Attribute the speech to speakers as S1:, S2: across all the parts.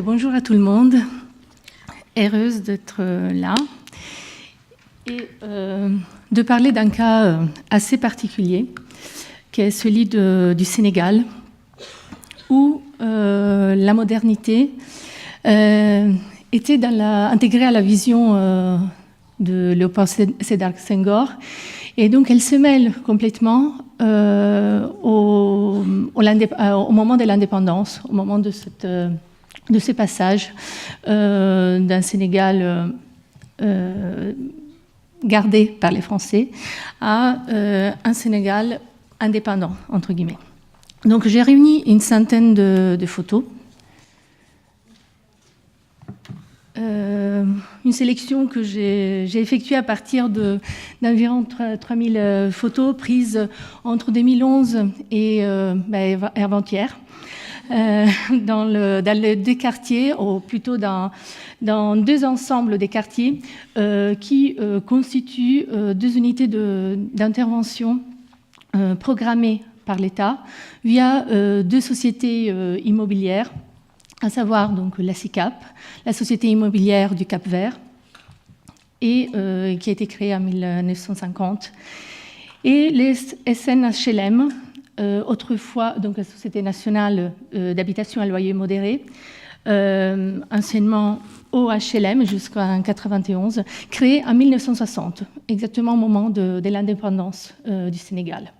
S1: Bonjour à tout le monde, heureuse d'être là et de parler d'un cas assez particulier, qui est celui du Sénégal, où la modernité était intégrée à la vision de Léopold Sédar Senghor, et donc elle se mêle complètement au moment de l'indépendance, au moment de ce passage d'un Sénégal gardé par les Français à un Sénégal indépendant, entre guillemets. Donc j'ai réuni une centaine de photos. Une sélection que j'ai effectuée à partir d'environ 3000 photos prises entre 2011 et avant-hier. Dans les deux quartiers, ou plutôt dans deux ensembles des quartiers qui constituent deux unités d'intervention programmées par l'État via deux sociétés immobilières, à savoir donc la SICAP, la Société immobilière du Cap-Vert, et qui a été créée en 1950, et les SNHLM, autrefois donc la Société nationale d'habitation à loyer modéré, anciennement OHLM jusqu'en 1991, créée en 1960, exactement au moment de l'indépendance du Sénégal.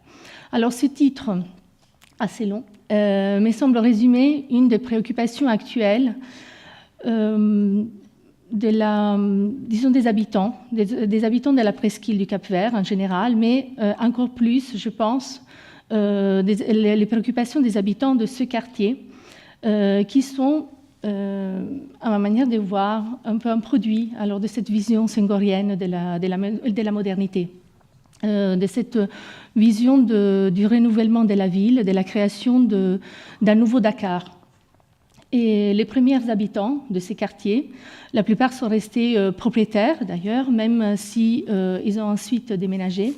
S1: Alors ce titre, assez long, me semble résumer une des préoccupations actuelles des habitants de la presqu'île du Cap-Vert en général, mais encore plus, je pense, les préoccupations des habitants de ce quartier, qui sont, à ma manière de voir, un peu un produit alors, de cette vision senghorienne de la modernité, de cette vision du renouvellement de la ville, de la création d'un nouveau Dakar. Et les premiers habitants de ces quartiers, la plupart sont restés propriétaires d'ailleurs, même si ils ont ensuite déménagé,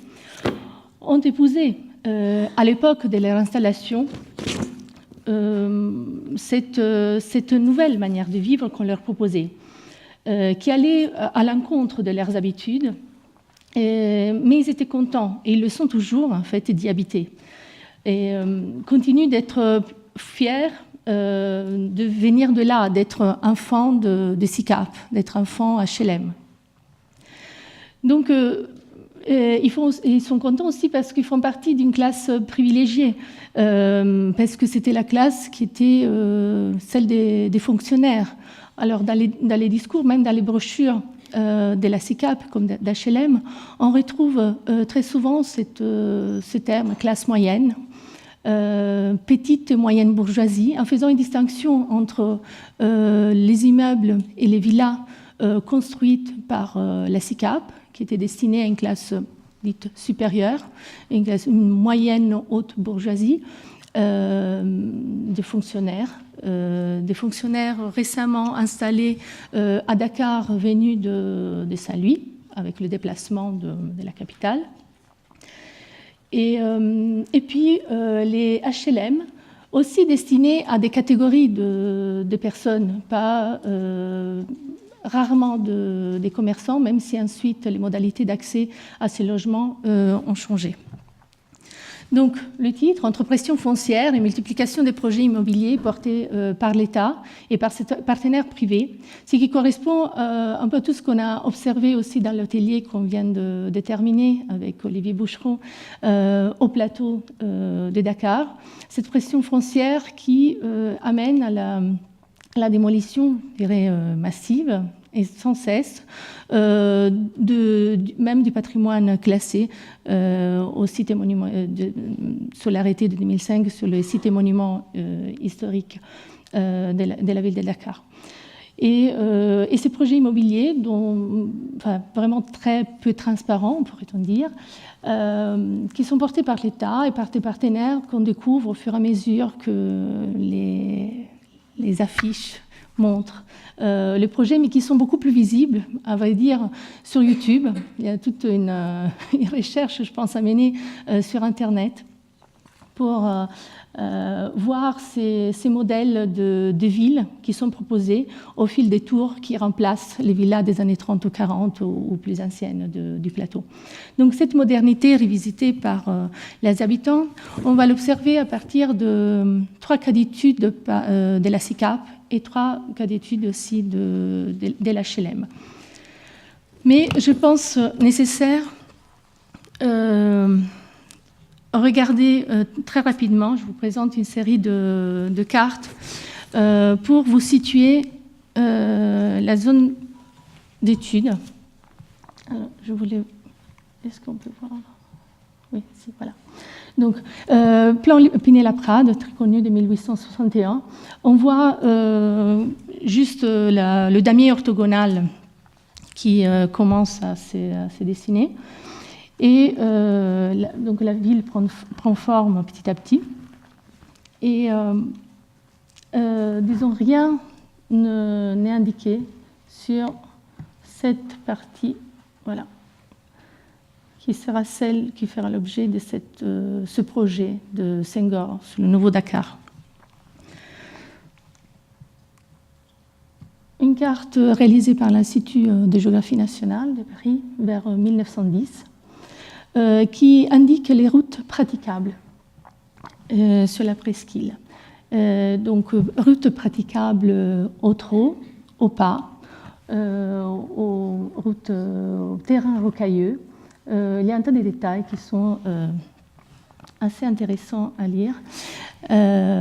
S1: ont épousé à l'époque de leur installation cette nouvelle manière de vivre qu'on leur proposait, qui allait à l'encontre de leurs habitudes, mais ils étaient contents, et ils le sont toujours en fait, d'y habiter, et continuent d'être fiers de venir de là, d'être enfants de SICAP, d'être enfants HLM. Donc ils sont contents aussi parce qu'ils font partie d'une classe privilégiée, parce que c'était la classe qui était celle des fonctionnaires. Alors dans les discours, même dans les brochures de la SICAP comme d'HLM, on retrouve très souvent ce terme classe moyenne, petite et moyenne bourgeoisie, en faisant une distinction entre les immeubles et les villas construites par la SICAP, qui était destinée à une classe dite supérieure, une moyenne haute bourgeoisie, des fonctionnaires récemment installés à Dakar, venus de Saint-Louis, avec le déplacement de la capitale. Et puis les HLM, aussi destinés à des catégories de personnes, pas rarement des commerçants, même si ensuite les modalités d'accès à ces logements ont changé. Donc, le titre, entre pression foncière et multiplication des projets immobiliers portés par l'État et par ses partenaires privés, ce qui correspond un peu à tout ce qu'on a observé aussi dans l'atelier qu'on vient de terminer avec Olivier Boucheron au plateau de Dakar. Cette pression foncière qui amène à la démolition, je dirais, massive et sans cesse, même du patrimoine classé au site monument, sur l'arrêté de 2005 sur le site et monument historique de la ville de Dakar. Et ces projets immobiliers, vraiment très peu transparents, pourrait-on dire, qui sont portés par l'État et par des partenaires qu'on découvre au fur et à mesure que les affiches montrent les projets, mais qui sont beaucoup plus visibles, à vrai dire, sur YouTube. Il y a toute une recherche, je pense, à mener sur Internet pour voir ces modèles de villes qui sont proposés au fil des tours qui remplacent les villas des années 30 ou 40 ou plus anciennes du plateau. Donc cette modernité revisitée par les habitants, on va l'observer à partir de 3 cas d'études de la SICAP et 3 cas d'études aussi de l'HLM. Mais je pense nécessaire regardez très rapidement, je vous présente une série de cartes pour vous situer la zone d'étude. Alors, je voulais... Est-ce qu'on peut voir? Oui, si, voilà. Donc, plan Pinay-Laprade, très connu de 1861. On voit juste le damier orthogonal qui commence à se dessiner. Et donc la ville prend forme petit à petit. Et disons, rien n'est indiqué sur cette partie, voilà, qui sera celle qui fera l'objet de ce projet de Senghor sur le Nouveau Dakar. Une carte réalisée par l'Institut de géographie nationale de Paris vers 1910. Qui indique les routes praticables sur la presqu'île. Donc, routes praticables au trot, au pas, aux routes, au terrain rocailleux. Il y a un tas de détails qui sont assez intéressants à lire.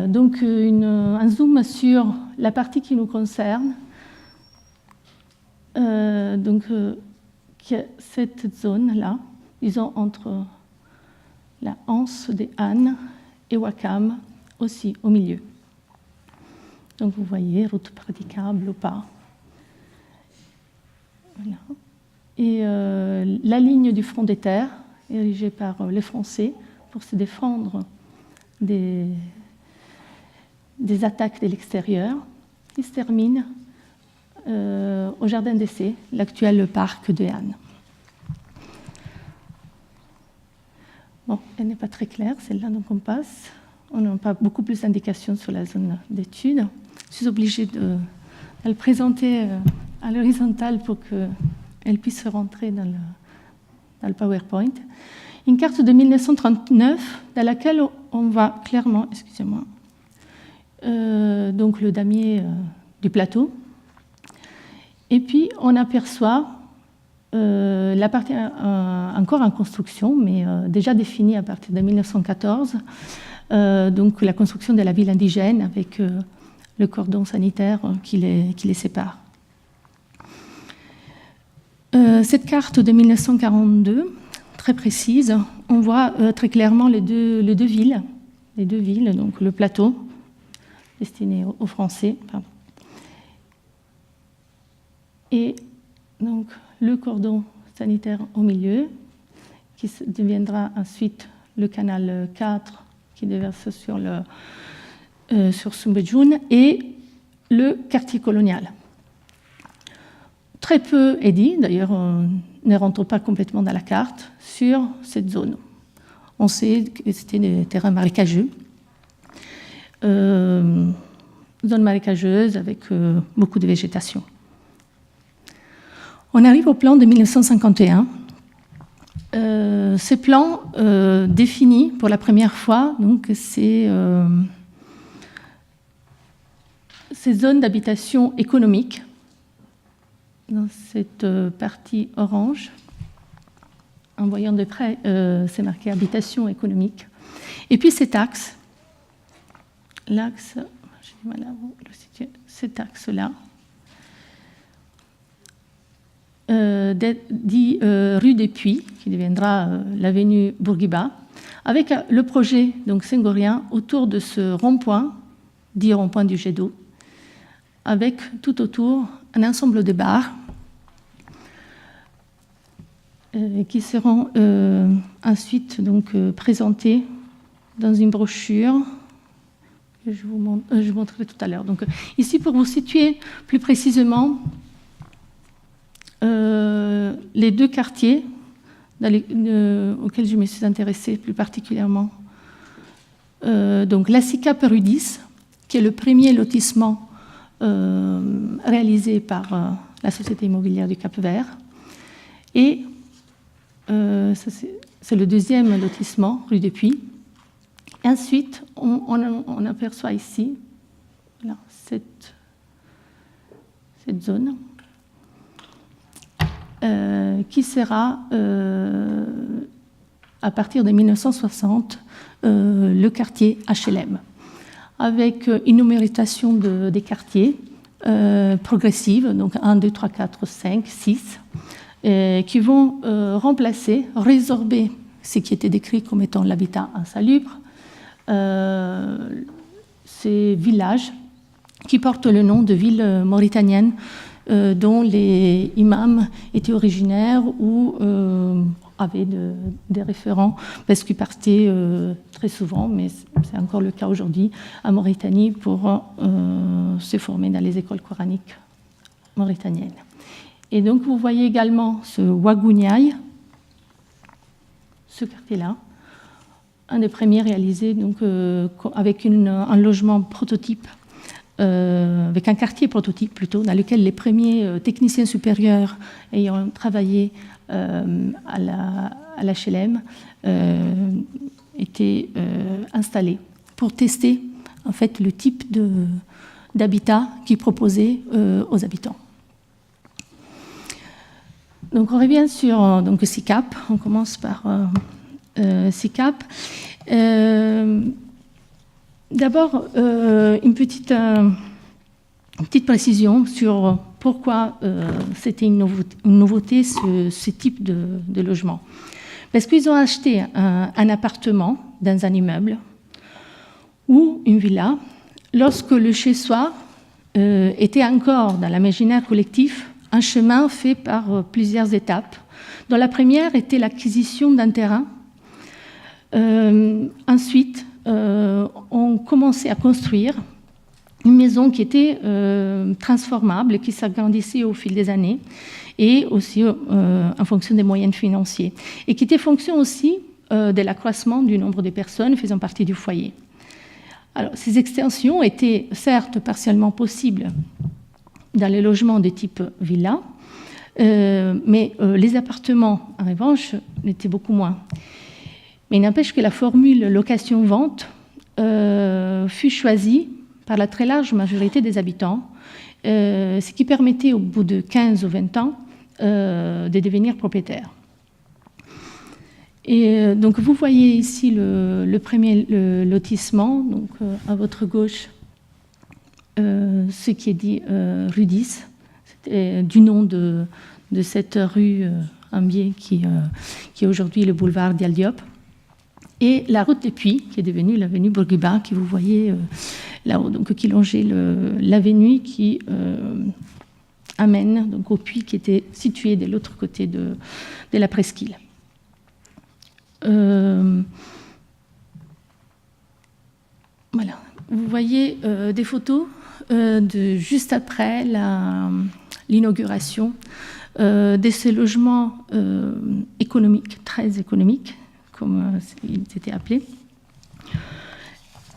S1: Donc, un zoom sur la partie qui nous concerne. Donc, cette zone-là, disons entre la Anse des Ânes et Wakam, aussi au milieu. Donc vous voyez, route praticable ou pas. Voilà. Et la ligne du front des terres, érigée par les Français pour se défendre des attaques de l'extérieur, qui se termine au Jardin d'essai, l'actuel parc de Anne. Bon, elle n'est pas très claire, celle-là, donc on passe. On n'a pas beaucoup plus d'indications sur la zone d'étude. Je suis obligée de le présenter à l'horizontale pour qu'elle puisse rentrer dans le PowerPoint. Une carte de 1939 dans laquelle on voit clairement, excusez-moi, donc le damier du plateau. Et puis on aperçoit la partie encore en construction, mais déjà définie à partir de 1914, donc la construction de la ville indigène avec le cordon sanitaire qui les sépare. Cette carte de 1942, très précise, on voit très clairement les deux villes, donc le plateau destiné aux Français, pardon. Et donc le cordon sanitaire au milieu, qui deviendra ensuite le canal 4 qui déverse sur Soumbédioune, et le quartier colonial. Très peu est dit, d'ailleurs on ne rentre pas complètement dans la carte, sur cette zone. On sait que c'était des terrains marécageux, zone marécageuse avec beaucoup de végétation. On arrive au plan de 1951. Ce plan définit pour la première fois donc, ces zones d'habitation économique dans cette partie orange. En voyant de près, c'est marqué habitation économique. Et puis cet axe, cet axe-là, dit rue des Puits, qui deviendra l'avenue Bourguiba, avec le projet donc senghorien autour de ce rond-point, dit rond-point du jet d'eau, avec tout autour un ensemble de bars qui seront ensuite donc, présentés dans une brochure que je vous montrerai tout à l'heure. Donc, ici, pour vous situer plus précisément, les deux quartiers auxquels je me suis intéressée plus particulièrement donc la SICAP Rudis, qui est le premier lotissement réalisé par la Société immobilière du Cap-Vert. Et c'est le deuxième lotissement, rue des Puits. Et ensuite, on aperçoit ici voilà, cette zone qui sera, à partir de 1960, le quartier HLM, avec une numérotation des quartiers progressive, donc 1, 2, 3, 4, 5, 6, qui vont remplacer, résorber ce qui était décrit comme étant l'habitat insalubre, ces villages qui portent le nom de villes mauritaniennes dont les imams étaient originaires ou avaient des référents, parce qu'ils partaient très souvent, mais c'est encore le cas aujourd'hui, à Mauritanie pour se former dans les écoles coraniques mauritaniennes. Et donc vous voyez également ce Ouagouniaï, ce quartier-là, un des premiers réalisés donc, avec un logement prototype, avec un quartier prototype plutôt, dans lequel les premiers techniciens supérieurs ayant travaillé à l'HLM étaient installés pour tester en fait, le type d'habitat qu'ils proposaient aux habitants. Donc on revient sur donc, SICAP, on commence par SICAP. D'abord, une petite précision sur pourquoi c'était une nouveauté ce type de logement. Parce qu'ils ont acheté un appartement dans un immeuble ou une villa lorsque le chez-soi était encore dans l'imaginaire collectif un chemin fait par plusieurs étapes, dont la première était l'acquisition d'un terrain. Ensuite, on commençait à construire une maison qui était transformable, qui s'agrandissait au fil des années, et aussi en fonction des moyens financiers, et qui était fonction aussi de l'accroissement du nombre de personnes faisant partie du foyer. Alors, ces extensions étaient certes partiellement possibles dans les logements de type villa, mais les appartements, en revanche, l'étaient beaucoup moins. Mais il n'empêche que la formule location-vente fut choisie par la très large majorité des habitants, ce qui permettait au bout de 15 ou 20 ans de devenir propriétaire. Et donc vous voyez ici le premier lotissement, donc à votre gauche, ce qui est dit rue 10, c'était du nom de cette rue en biais qui est aujourd'hui le boulevard Dial Diop. Et la route des Puits, qui est devenue l'avenue Bourguiba, que vous voyez là-haut, donc qui longeait l'avenue qui amène donc, au puits qui était situé de l'autre côté de la presqu'île. Voilà, vous voyez des photos de juste après l'inauguration de ces logements économiques, très économiques, comme ils étaient appelés,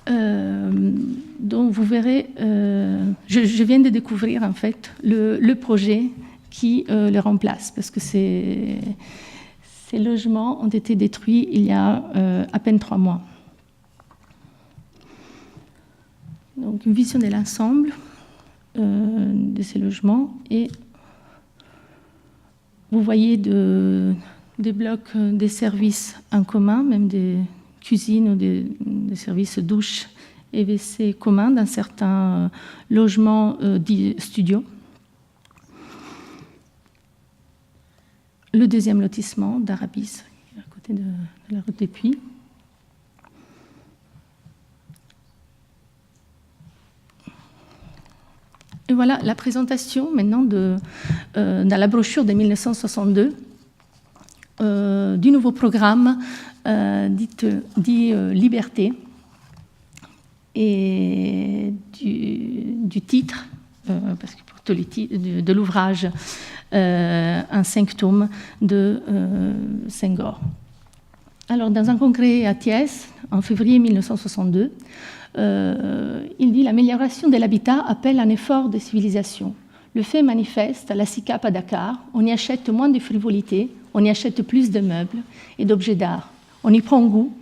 S1: dont vous verrez, je viens de découvrir en fait le projet qui le remplace, parce que ces logements ont été détruits il y a à peine 3 mois. Donc une vision de l'ensemble de ces logements, et vous voyez des blocs, des services en commun, même des cuisines ou des services douches et WC communs dans certains logements dits studios. Le deuxième lotissement d'Arabis, à côté de la route des Puits. Et voilà la présentation maintenant dans la brochure de 1962 du nouveau programme dit Liberté, et du titre, parce que pour tous les titres de l'ouvrage, un 5 tomes de Senghor. Alors, dans un congrès à Thiès, en février 1962, il dit « L'amélioration de l'habitat appelle un effort de civilisation. Le fait manifeste à la SICAP à Dakar, on y achète moins de frivolité, on y achète plus de meubles et d'objets d'art. On y prend goût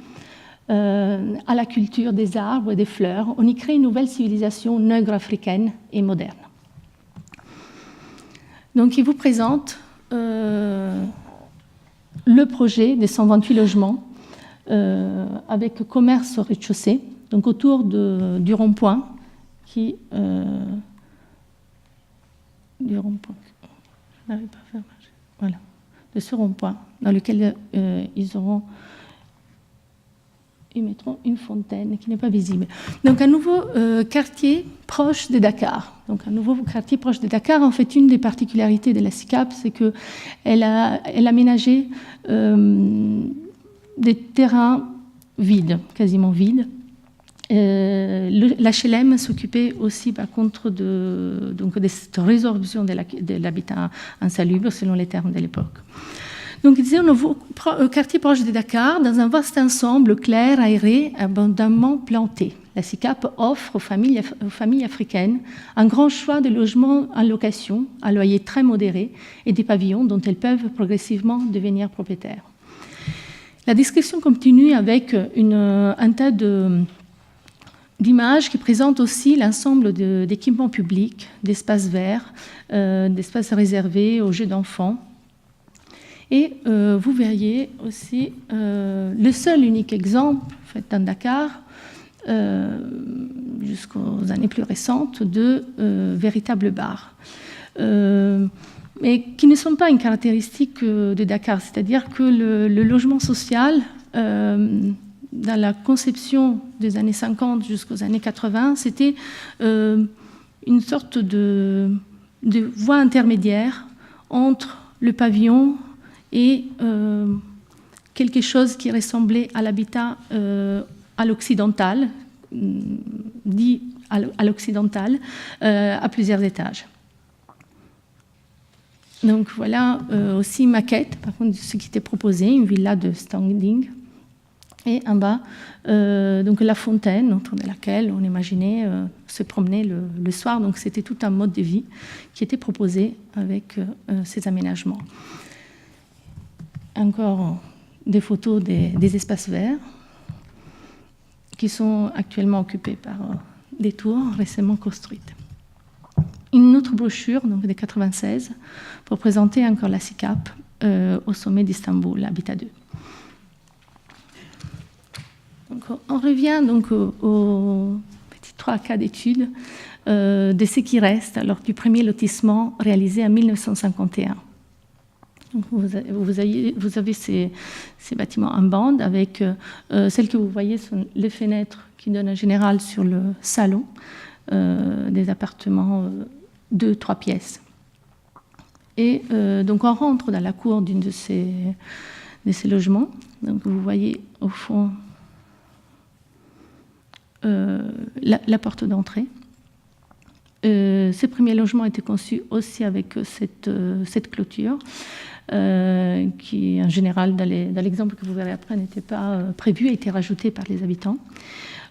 S1: à la culture des arbres et des fleurs. On y crée une nouvelle civilisation nègre-africaine et moderne. » Donc, il vous présente le projet des 128 logements avec commerce au rez-de-chaussée, donc autour du rond-point du rond-point. Je n'arrive pas à faire marcher. Voilà, de ce rond-point dans lequel ils mettront une fontaine qui n'est pas visible. Donc un nouveau quartier proche de Dakar. Donc un nouveau quartier proche de Dakar. En fait, une des particularités de la SICAP, c'est qu'elle a aménagé des terrains vides, quasiment vides. L'HLM s'occupait aussi, par contre, de cette résorption de l'habitat insalubre, selon les termes de l'époque. Donc, il disait un nouveau quartier proche de Dakar, dans un vaste ensemble clair, aéré, abondamment planté. La SICAP offre aux familles africaines un grand choix de logements en location, à loyer très modéré, et des pavillons dont elles peuvent progressivement devenir propriétaires. La description continue avec un tas d'images qui présentent aussi l'ensemble d'équipements publics, d'espaces verts, d'espaces réservés aux jeux d'enfants. Et vous verriez aussi le seul unique exemple, en fait, dans Dakar, jusqu'aux années plus récentes, de véritables bars. Mais qui ne sont pas une caractéristique de Dakar, c'est-à-dire que le logement social, dans la conception des années 50 jusqu'aux années 80, c'était une sorte de voie intermédiaire entre le pavillon et quelque chose qui ressemblait à l'habitat à l'occidental, dit à l'occidental, à plusieurs étages. Donc voilà aussi une maquette, par contre, de ce qui était proposé, une villa de standing. Et en bas, donc la fontaine autour de laquelle on imaginait se promener le soir. Donc c'était tout un mode de vie qui était proposé avec ces aménagements. Encore des photos des espaces verts qui sont actuellement occupés par des tours récemment construites. Une autre brochure, donc de 1996, pour présenter encore la SICAP au sommet d'Istanbul, Habitat 2. Donc, on revient donc aux petits 3 cas d'études de ce qui reste lors du premier lotissement réalisé en 1951. Donc, vous avez ces bâtiments en bande avec celles que vous voyez sont les fenêtres qui donnent en général sur le salon des appartements 2-3 pièces. Et donc on rentre dans la cour d'une de ces logements. Donc vous voyez au fond la porte d'entrée. Ces premiers logements étaient conçus aussi avec cette clôture, qui en général, dans l'exemple que vous verrez après, n'était pas prévue, a été rajoutée par les habitants.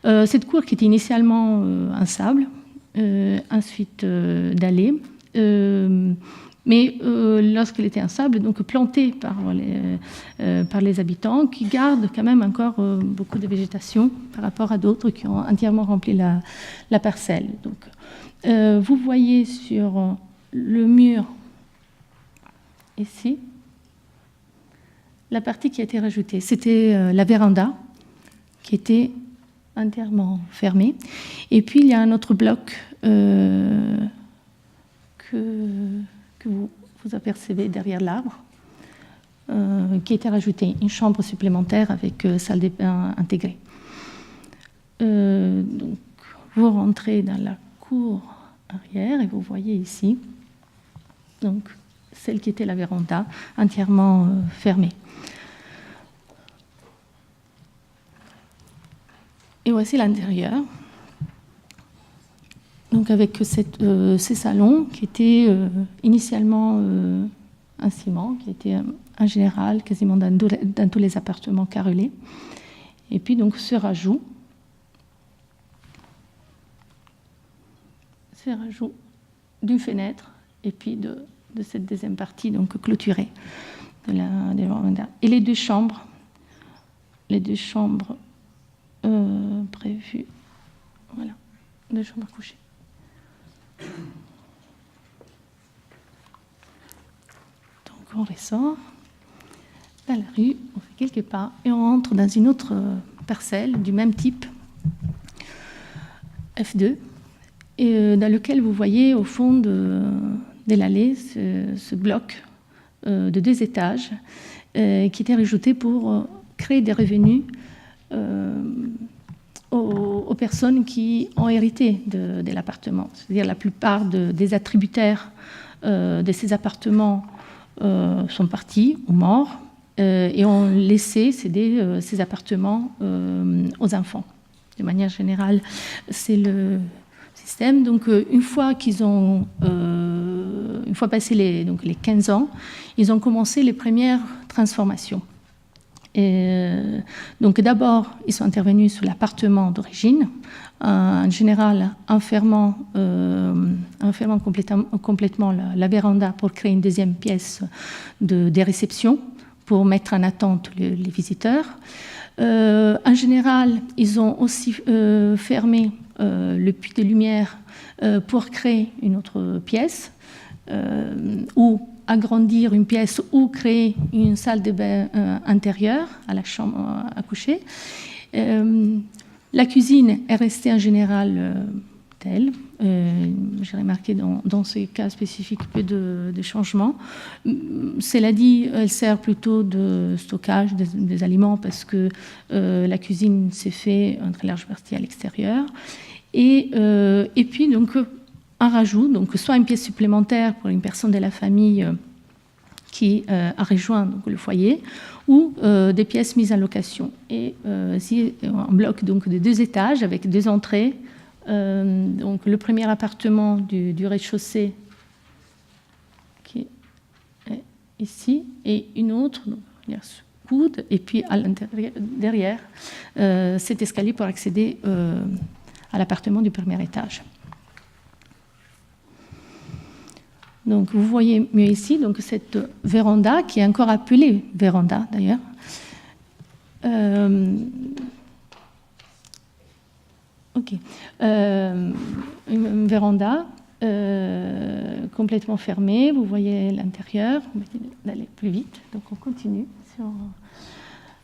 S1: Cette cour qui était initialement en sable, ensuite dallée, mais lorsqu'elle était en sable, donc plantée par les habitants, qui gardent quand même encore beaucoup de végétation par rapport à d'autres qui ont entièrement rempli la parcelle. Donc, vous voyez sur le mur ici la partie qui a été rajoutée. C'était la véranda qui était entièrement fermée. Et puis il y a un autre bloc que vous apercevez derrière l'arbre, qui a été rajouté, une chambre supplémentaire avec salle de bain intégrée. Donc, vous rentrez dans la cour arrière et vous voyez ici donc, celle qui était la véranda entièrement fermée. Et voici l'intérieur. Donc avec ces salons qui étaient initialement en ciment, qui était en général quasiment dans tous les appartements carrelés. Et puis donc ce rajout d'une fenêtre et puis de cette deuxième partie donc clôturée de la véranda. Et les deux chambres prévues, voilà, 2 chambres à coucher. Donc on ressort dans la rue, on fait quelques pas et on entre dans une autre parcelle du même type, F2, et dans lequel vous voyez au fond de l'allée ce bloc de 2 étages qui était rajouté pour créer des revenus aux personnes qui ont hérité de l'appartement. C'est-à-dire la plupart des attributaires de ces appartements sont partis ou morts et ont laissé céder ces appartements aux enfants. De manière générale, c'est le système. Donc, une fois passé les 15 ans, ils ont commencé les premières transformations. Et donc, d'abord, ils sont intervenus sur l'appartement d'origine, en général en fermant complètement la véranda pour créer une deuxième pièce des réceptions, pour mettre en attente les visiteurs. En général, ils ont aussi fermé le puits de lumière pour créer une autre pièce ou agrandir une pièce ou créer une salle de bain intérieure à la chambre à coucher. La cuisine est restée en général telle. J'ai remarqué dans ces cas spécifiques peu de changements. Cela dit, elle sert plutôt de stockage des aliments parce que la cuisine s'est faite en très large partie à l'extérieur. Et puis, donc, un rajout, donc soit une pièce supplémentaire pour une personne de la famille qui a rejoint donc, le foyer, ou des pièces mises en location. Et ici, un bloc donc, de 2 étages avec 2 entrées. Donc le premier appartement du rez-de-chaussée qui est ici, et une autre, donc, il y a ce coude, et puis à l'intérieur, derrière, cet escalier pour accéder à l'appartement du premier étage. Donc vous voyez mieux ici donc, cette véranda, qui est encore appelée véranda d'ailleurs. Une véranda complètement fermée. Vous voyez l'intérieur. On va d'aller plus vite. Donc on continue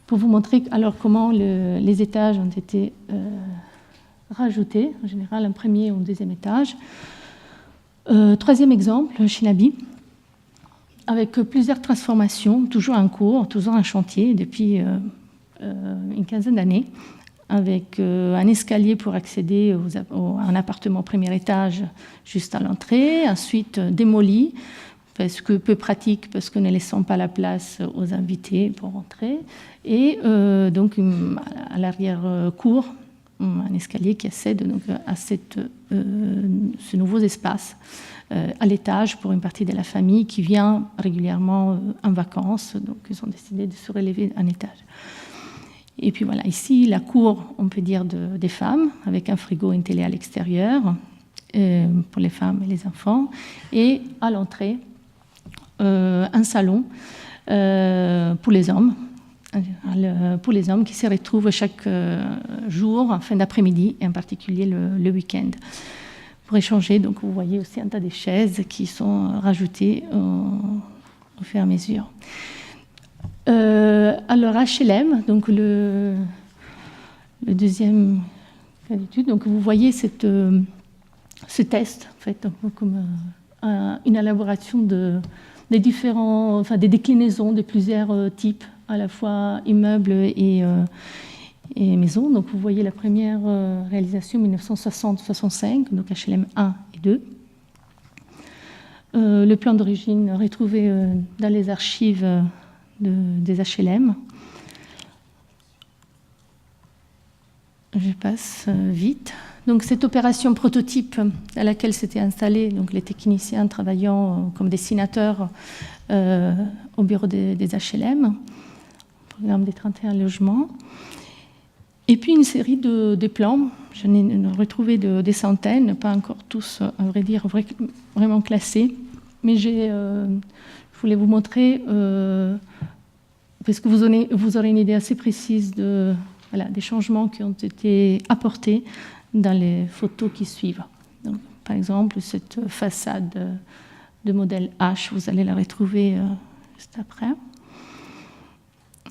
S1: pour vous montrer alors comment les étages ont été rajoutés. En général, un premier ou un deuxième étage. Troisième exemple, Shinabi, avec plusieurs transformations, toujours en cours, toujours en chantier depuis une quinzaine d'années, avec un escalier pour accéder à un appartement premier étage juste à l'entrée, ensuite démoli, parce que peu pratique, parce que ne laissant pas la place aux invités pour entrer, et donc à l'arrière-cour, un escalier qui accède donc à ce nouveau espace à l'étage pour une partie de la famille qui vient régulièrement en vacances, donc ils ont décidé de se relever un étage. Et puis voilà, ici, la cour, on peut dire, des femmes, avec un frigo et une télé à l'extérieur, pour les femmes et les enfants. Et à l'entrée, un salon pour les hommes. Pour les hommes qui se retrouvent chaque jour, en fin d'après-midi, et en particulier le week-end, pour échanger. Donc vous voyez aussi un tas de chaises qui sont rajoutées au fur et à mesure. Alors HLM, donc le deuxième cas d'étude, donc vous voyez ce test, en fait, un peu comme une élaboration des déclinaisons de plusieurs types, à la fois immeubles et maisons. Donc vous voyez la première réalisation 1960-65, donc HLM 1 et 2. Le plan d'origine retrouvé dans les archives des HLM. Je passe vite. Donc cette opération prototype à laquelle s'étaient installés donc, les techniciens travaillant comme dessinateurs au bureau des HLM, programme des 31 logements. Et puis une série de plans, j'en ai retrouvé des centaines, pas encore tous, à vrai dire, vraiment classés, mais je voulais vous montrer, parce que vous aurez une idée assez précise des changements qui ont été apportés dans les photos qui suivent. Donc, par exemple, cette façade de modèle H, vous allez la retrouver juste après.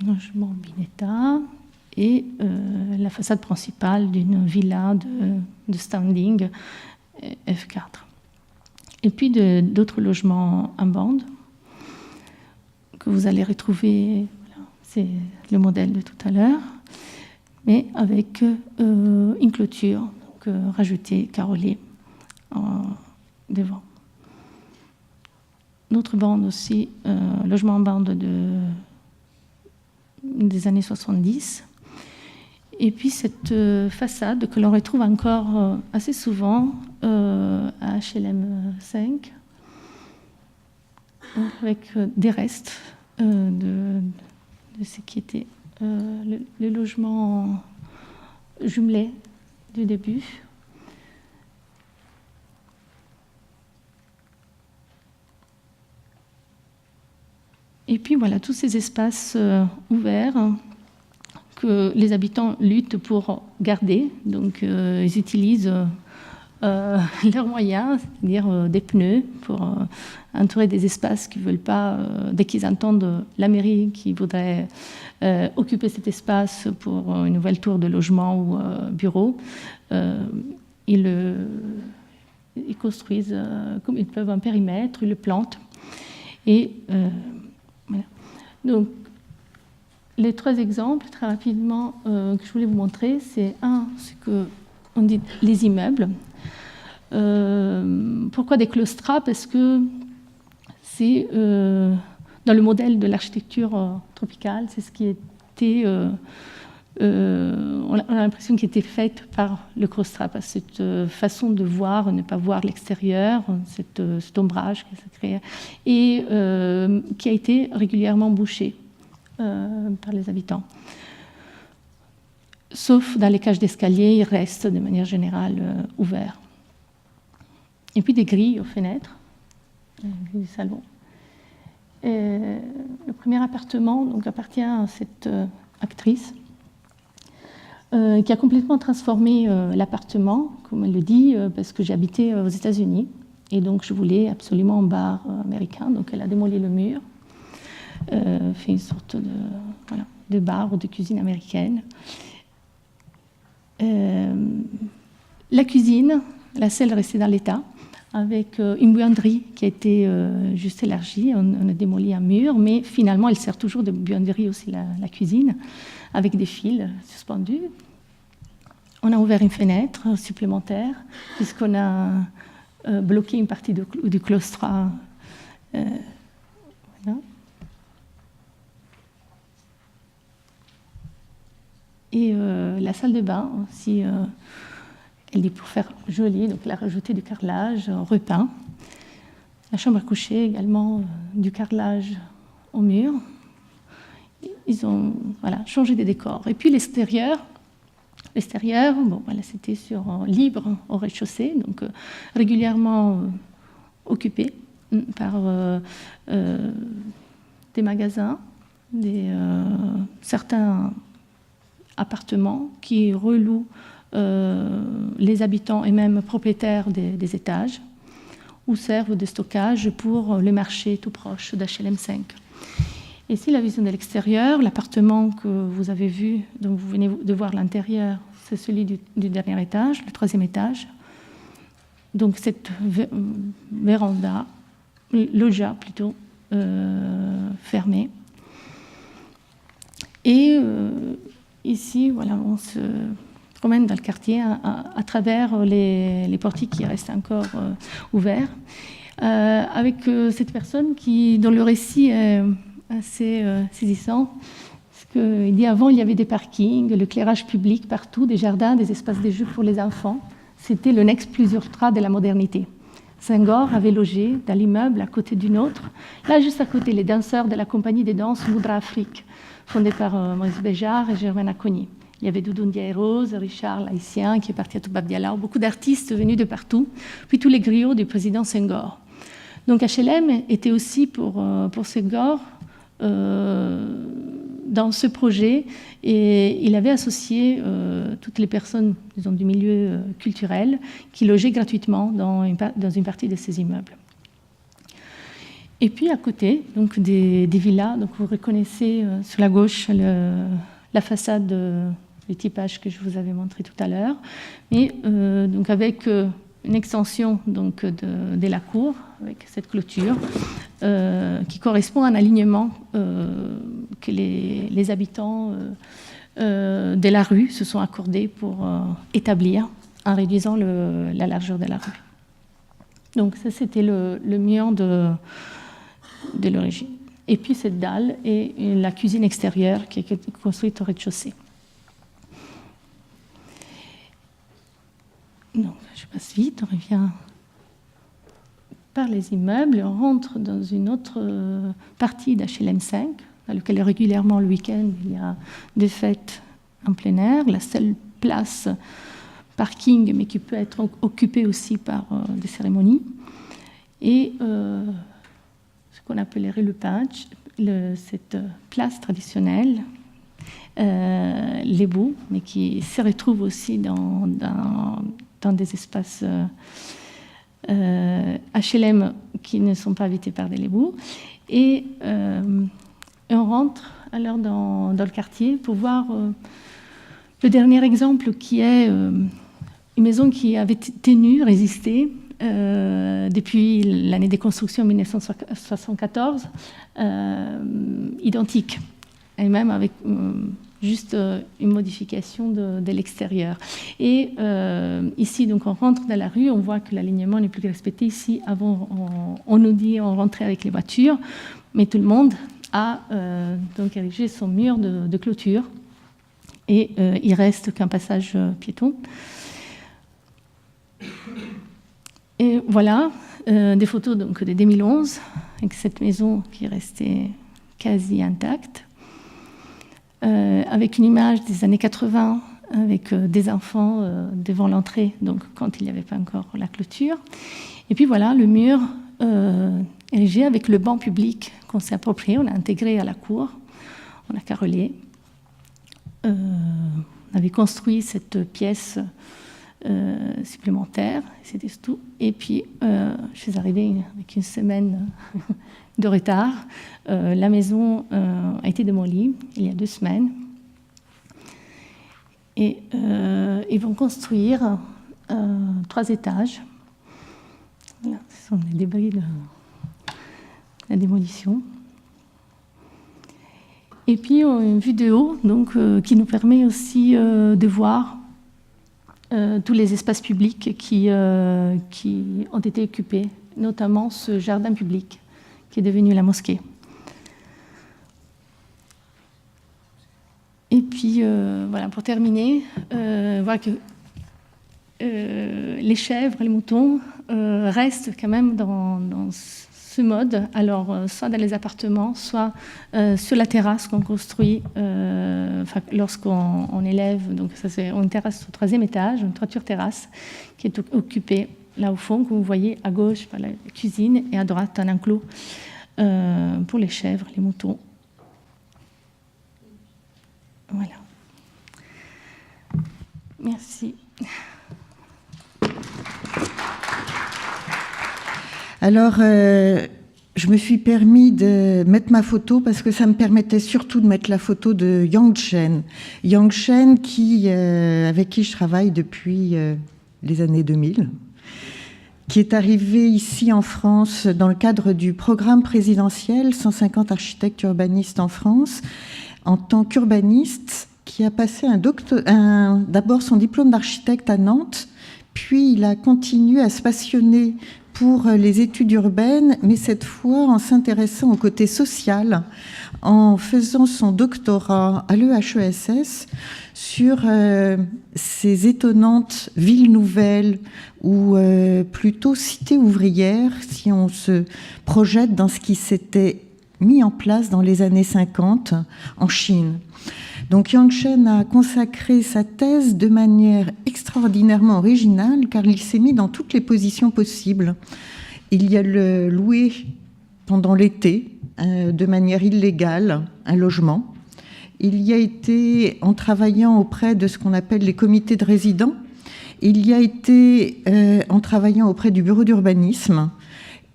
S1: Logement Binetta et la façade principale d'une villa de standing F4. Et puis d'autres logements en bande que vous allez retrouver, voilà, c'est le modèle de tout à l'heure, mais avec une clôture, donc rajoutée, carrelée devant. Notre bande aussi, logement en bande des années 70. Et puis cette façade que l'on retrouve encore assez souvent à HLM 5, avec des restes de ce qui était le logement jumelé du début. Et puis voilà, tous ces espaces ouverts que les habitants luttent pour garder. Donc ils utilisent leurs moyens, c'est-à-dire des pneus pour entourer des espaces qu'ils ne veulent pas, dès qu'ils entendent la mairie qui voudrait occuper cet espace pour une nouvelle tour de logement ou bureau, ils construisent comme ils peuvent un périmètre, ils le plantent. Et voilà. Donc, les trois exemples, très rapidement, que je voulais vous montrer, c'est ce qu'on dit les immeubles. Pourquoi des claustras? Parce que c'est dans le modèle de l'architecture tropicale, c'est ce qui était, on a l'impression qu'il était fait par le claustrat, par cette façon de voir, ne pas voir l'extérieur, cet ombrage qui s'est créé, et qui a été régulièrement bouché par les habitants. Sauf dans les cages d'escalier, il reste de manière générale ouvert. Et puis des grilles aux fenêtres, du salon. Et le premier appartement donc, appartient à cette actrice qui a complètement transformé l'appartement, comme elle le dit, parce que j'ai habité aux États-Unis et donc je voulais absolument un bar américain. Donc elle a démoli le mur, fait une sorte de bar ou de cuisine américaine. La cuisine, la selle restée dans l'état, avec une buanderie qui a été juste élargie. On a démoli un mur, mais finalement, elle sert toujours de buanderie aussi, la cuisine, avec des fils suspendus. On a ouvert une fenêtre supplémentaire, puisqu'on a bloqué une partie du claustrat. Voilà. Et la salle de bain aussi, elle dit pour faire joli, donc elle a rajouté du carrelage repeint. La chambre à coucher également, du carrelage au mur. Ils ont changé des décors. Et puis l'extérieur, bon, voilà, c'était libre au rez-de-chaussée, donc régulièrement occupé par des magasins, certains appartements qui relouent les habitants et même propriétaires des étages ou servent de stockage pour le marché tout proche d'HLM 5. Ici, la vision de l'extérieur, l'appartement que vous avez vu, dont vous venez de voir l'intérieur, c'est celui du dernier étage, le 3e étage. Donc cette véranda, loggia plutôt, fermée. Et ici, voilà, on se promène dans le quartier à travers les portiques qui restent encore ouverts, avec cette personne dont le récit est assez saisissant. Parce qu'il dit avant, il y avait des parkings, l'éclairage public partout, des jardins, des espaces de jeux pour les enfants, c'était le next plus ultra de la modernité. Senghor avait logé dans l'immeuble à côté d'une autre, là juste à côté, les danseurs de la compagnie des danses Moudra Afrique, fondée par Maurice Béjart et Germaine Acogny. Il y avait Doudou Ndiaye Rose, Richard Laïcien qui est parti à Toubab Dialaw, beaucoup d'artistes venus de partout, puis tous les griots du président Senghor. Donc HLM était aussi pour Senghor dans ce projet, et il avait associé toutes les personnes, disons, du milieu culturel qui logeaient gratuitement dans une partie de ces immeubles. Et puis à côté, donc des villas, donc vous reconnaissez sur la gauche la façade du typage que je vous avais montré tout à l'heure, mais donc avec une extension donc, de la cour, avec cette clôture, qui correspond à un alignement que les habitants de la rue se sont accordés pour établir en réduisant la largeur de la rue. Donc ça, c'était le mur de l'origine. Et puis cette dalle est la cuisine extérieure qui est construite au rez-de-chaussée. Donc, je passe vite, on revient par les immeubles et on rentre dans une autre partie d'HLM 5, dans laquelle régulièrement le week-end il y a des fêtes en plein air, la seule place parking, mais qui peut être occupée aussi par des cérémonies. Et ce qu'on appellerait le punch, cette place traditionnelle, les bouts, mais qui se retrouve aussi dans des espaces HLM qui ne sont pas habités par des lébous. Et on rentre alors dans le quartier pour voir le dernier exemple qui est une maison qui avait tenu, résisté depuis l'année de construction 1974, identique, et même avec juste une modification de l'extérieur. Et ici, donc, on rentre dans la rue, on voit que l'alignement n'est plus respecté. Ici, avant, on nous dit on rentrait avec les voitures, mais tout le monde a donc érigé son mur de clôture, et il reste qu'un passage piéton. Et voilà des photos donc, de 2011, avec cette maison qui est restée quasi intacte. Avec une image des années 80, avec des enfants devant l'entrée, donc quand il n'y avait pas encore la clôture. Et puis voilà, le mur érigé avec le banc public qu'on s'est approprié, on a intégré à la cour, on a carrelé. On avait construit cette pièce supplémentaire, c'était tout. Et puis, je suis arrivée avec une semaine de retard. La maison a été démolie il y a 2 semaines. Et ils vont construire 3 étages. Voilà, ce sont les débris de la démolition. Et puis, une vidéo donc, qui nous permet aussi de voir tous les espaces publics qui ont été occupés, notamment ce jardin public qui est devenu la mosquée. Et puis, voilà, pour terminer, voilà que les chèvres, les moutons restent quand même dans ce mode, alors soit dans les appartements, soit sur la terrasse qu'on construit lorsqu'on élève, donc ça c'est une terrasse au 3e étage, une toiture terrasse qui est occupée là au fond, que vous voyez à gauche par la cuisine et à droite un enclos pour les chèvres, les moutons. Voilà. Merci.
S2: Alors, je me suis permis de mettre ma photo parce que ça me permettait surtout de mettre la photo de Yang Chen. Yang Chen, avec qui je travaille depuis les années 2000, qui est arrivé ici en France dans le cadre du programme présidentiel 150 architectes urbanistes en France, en tant qu'urbaniste, qui a passé d'abord son diplôme d'architecte à Nantes, puis il a continué à se passionner pour les études urbaines, mais cette fois en s'intéressant au côté social, en faisant son doctorat à l'EHESS sur ces étonnantes villes nouvelles ou plutôt cités ouvrières, si on se projette dans ce qui s'était mis en place dans les années 50 en Chine. Donc Yang Chen a consacré sa thèse de manière extraordinairement originale, car il s'est mis dans toutes les positions possibles. Il y a loué pendant l'été, de manière illégale, un logement. Il y a été en travaillant auprès de ce qu'on appelle les comités de résidents. Il y a été en travaillant auprès du bureau d'urbanisme.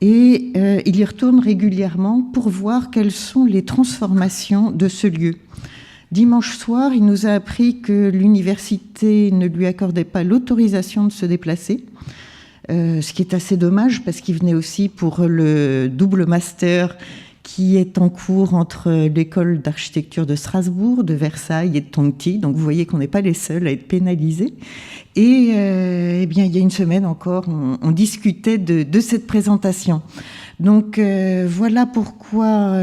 S2: Et il y retourne régulièrement pour voir quelles sont les transformations de ce lieu. Dimanche soir, il nous a appris que l'université ne lui accordait pas l'autorisation de se déplacer, ce qui est assez dommage parce qu'il venait aussi pour le double master qui est en cours entre l'école d'architecture de Strasbourg, de Versailles et de Tongti. Donc vous voyez qu'on n'est pas les seuls à être pénalisés. Et eh bien, il y a une semaine encore, on discutait de cette présentation. Donc voilà pourquoi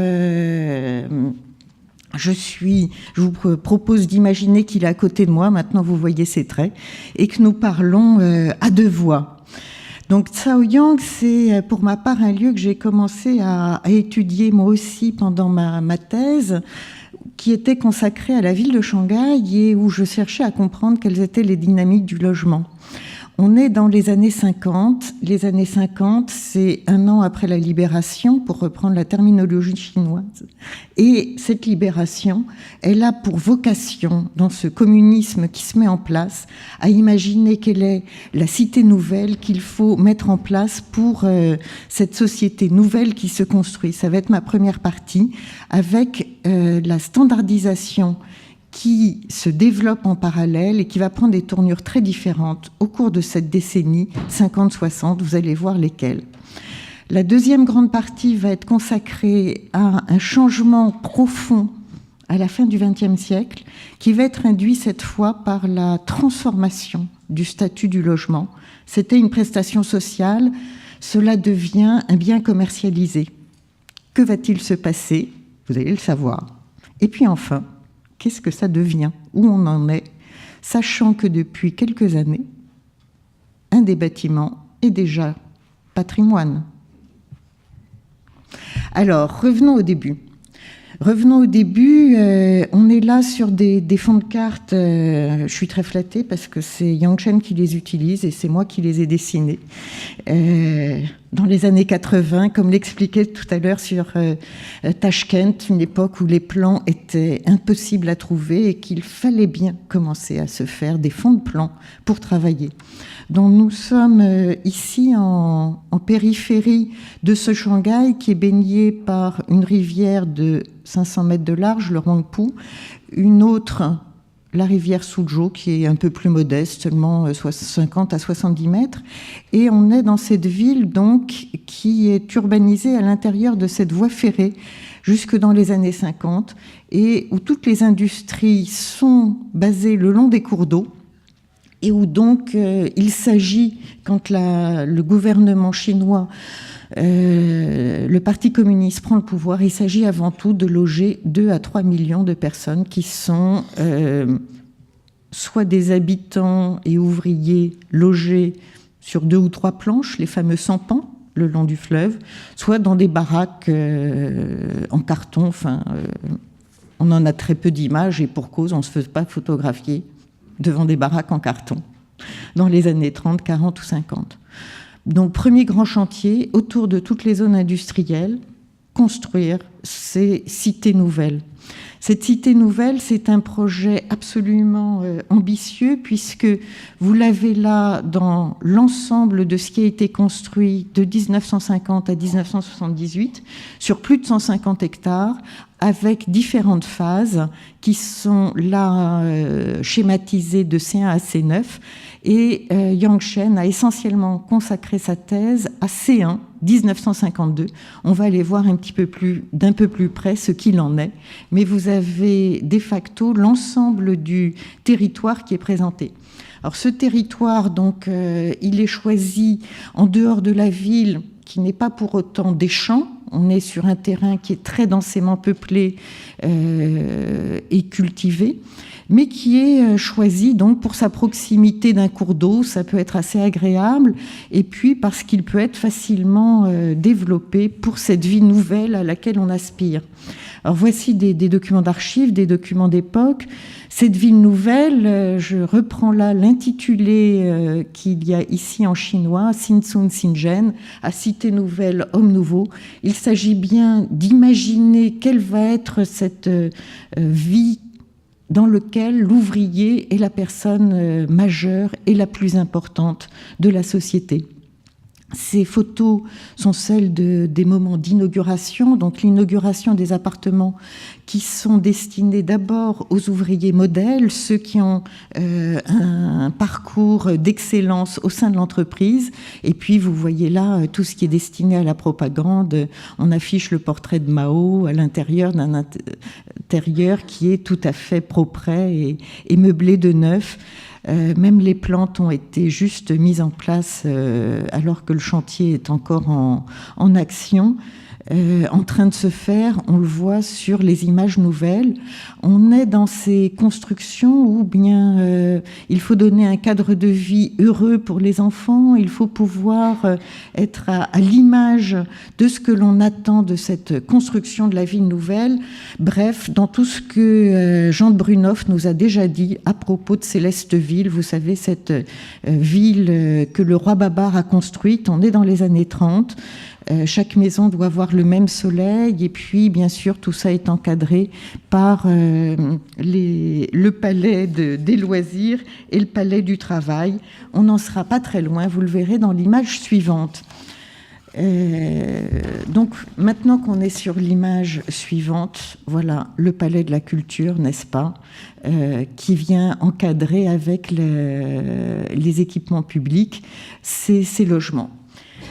S2: je vous propose d'imaginer qu'il est à côté de moi, maintenant vous voyez ses traits, et que nous parlons à deux voix. Donc Chaoyang, c'est pour ma part un lieu que j'ai commencé à étudier moi aussi pendant ma thèse, qui était consacrée à la ville de Shanghai et où je cherchais à comprendre quelles étaient les dynamiques du logement. On est dans les années 50. Les années 50, c'est un an après la libération, pour reprendre la terminologie chinoise. Et cette libération, elle a pour vocation, dans ce communisme qui se met en place, à imaginer quelle est la cité nouvelle qu'il faut mettre en place pour cette société nouvelle qui se construit. Ça va être ma première partie, avec la standardisation qui se développe en parallèle et qui va prendre des tournures très différentes au cours de cette décennie 50-60, vous allez voir lesquelles. La deuxième grande partie va être consacrée à un changement profond à la fin du XXe siècle, qui va être induit cette fois par la transformation du statut du logement. C'était une prestation sociale, cela devient un bien commercialisé. Que va-t-il se passer? Vous allez le savoir. Et puis enfin, qu'est-ce que ça devient? Où on en est? Sachant que depuis quelques années, un des bâtiments est déjà patrimoine. Alors, revenons au début. On est là sur des fonds de cartes. Je suis très flattée parce que c'est Yang Chen qui les utilise et c'est moi qui les ai dessinés. Dans les années 80, comme l'expliquait tout à l'heure sur Tashkent, une époque où les plans étaient impossibles à trouver et qu'il fallait bien commencer à se faire des fonds de plans pour travailler. Donc nous sommes ici en périphérie de ce Shanghai qui est baigné par une rivière de 500 mètres de large, le Huangpu, une autre, la rivière Suzhou, qui est un peu plus modeste, seulement 50 à 70 mètres. Et on est dans cette ville donc qui est urbanisée à l'intérieur de cette voie ferrée jusque dans les années 50 et où toutes les industries sont basées le long des cours d'eau. Et où donc il s'agit, quand le gouvernement chinois, le Parti communiste prend le pouvoir, il s'agit avant tout de loger 2 à 3 millions de personnes qui sont soit des habitants et ouvriers logés sur 2 ou 3 planches, les fameux sampans, le long du fleuve, soit dans des baraques en carton. On en a très peu d'images et pour cause, on ne se fait pas photographier devant des baraques en carton, dans les années 30, 40 ou 50. Donc, premier grand chantier, autour de toutes les zones industrielles, construire ces cités nouvelles. Cette cité nouvelle, c'est un projet absolument ambitieux, puisque vous l'avez là dans l'ensemble de ce qui a été construit de 1950 à 1978, sur plus de 150 hectares, avec différentes phases qui sont là schématisées de C1 à C9. Et Yang Chen a essentiellement consacré sa thèse à C1, 1952. On va aller voir d'un peu plus près ce qu'il en est. Mais vous avez de facto l'ensemble du territoire qui est présenté. Alors ce territoire, donc, il est choisi en dehors de la ville, qui n'est pas pour autant des champs. On est sur un terrain qui est très densément peuplé et cultivé, mais qui est choisi donc pour sa proximité d'un cours d'eau. Ça peut être assez agréable, et puis parce qu'il peut être facilement développé pour cette vie nouvelle à laquelle on aspire. Alors voici des documents d'archives, des documents d'époque. Cette ville nouvelle, je reprends là l'intitulé qu'il y a ici en chinois, Sinsun Sinjen, à Cité Nouvelle, Homme Nouveau. Il s'agit bien d'imaginer quelle va être cette vie dans laquelle l'ouvrier est la personne majeure et la plus importante de la société. Ces photos sont celles des moments d'inauguration, donc l'inauguration des appartements qui sont destinés d'abord aux ouvriers modèles, ceux qui ont un parcours d'excellence au sein de l'entreprise. Et puis vous voyez là tout ce qui est destiné à la propagande. On affiche le portrait de Mao à l'intérieur d'un intérieur qui est tout à fait propre et meublé de neuf. Même les plantes ont été juste mises en place alors que le chantier est encore en action, en train de se faire. On le voit sur les images nouvelles. On est dans ces constructions où bien il faut donner un cadre de vie heureux pour les enfants. Il faut pouvoir être à l'image de ce que l'on attend de cette construction de la ville nouvelle. Bref, dans tout ce que Jean de Brunoff nous a déjà dit à propos de Célesteville, vous savez, cette ville que le roi Babar a construite. On est dans les années 30. Chaque maison doit avoir le même soleil, et puis bien sûr tout ça est encadré par le palais des loisirs et le palais du travail. On n'en sera pas très loin, vous le verrez dans l'image suivante. Donc maintenant qu'on est sur l'image suivante, voilà le palais de la culture, n'est-ce pas, qui vient encadrer avec les équipements publics ces logements.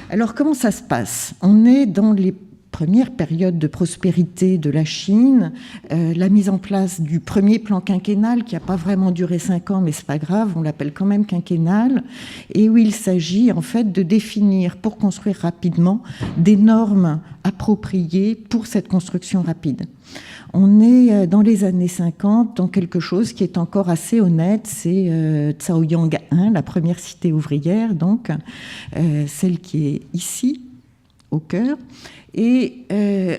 S2: Alors, comment ça se passe ? On est dans les premières périodes de prospérité de la Chine, la mise en place du premier plan quinquennal, qui n'a pas vraiment duré 5 ans, mais c'est pas grave, on l'appelle quand même quinquennal, et où il s'agit en fait de définir, pour construire rapidement, des normes appropriées pour cette construction rapide. On est dans les années 50, dans quelque chose qui est encore assez honnête, c'est Chaoyang 1, la première cité ouvrière, donc celle qui est ici, au cœur. Et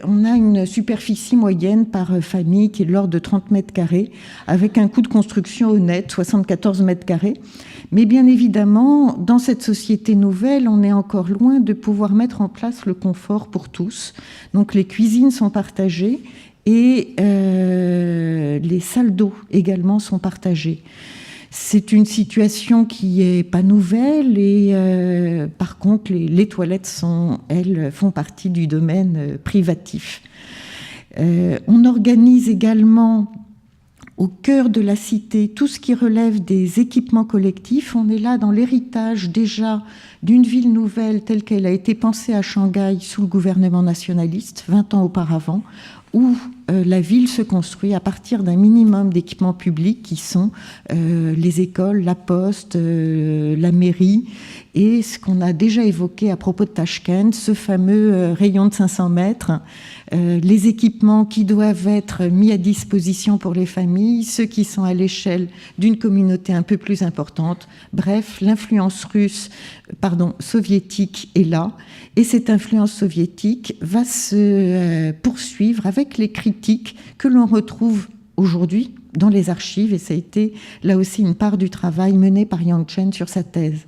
S2: on a une superficie moyenne par famille qui est de l'ordre de 30 mètres carrés, avec un coût de construction honnête, 74 mètres carrés. Mais bien évidemment, dans cette société nouvelle, on est encore loin de pouvoir mettre en place le confort pour tous. Donc les cuisines sont partagées, et les salles d'eau également sont partagées. C'est une situation qui n'est pas nouvelle, et par contre les toilettes elles font partie du domaine privatif. On organise également au cœur de la cité tout ce qui relève des équipements collectifs. On est là dans l'héritage déjà d'une ville nouvelle telle qu'elle a été pensée à Shanghai sous le gouvernement nationaliste 20 ans auparavant, où la ville se construit à partir d'un minimum d'équipements publics qui sont les écoles, la poste, la mairie, et ce qu'on a déjà évoqué à propos de Tashkent, ce fameux rayon de 500 mètres, les équipements qui doivent être mis à disposition pour les familles, ceux qui sont à l'échelle d'une communauté un peu plus importante. Bref, l'influence soviétique est là, et cette influence soviétique va se poursuivre avec les critiques que l'on retrouve aujourd'hui dans les archives, et ça a été là aussi une part du travail mené par Yang Chen sur sa thèse.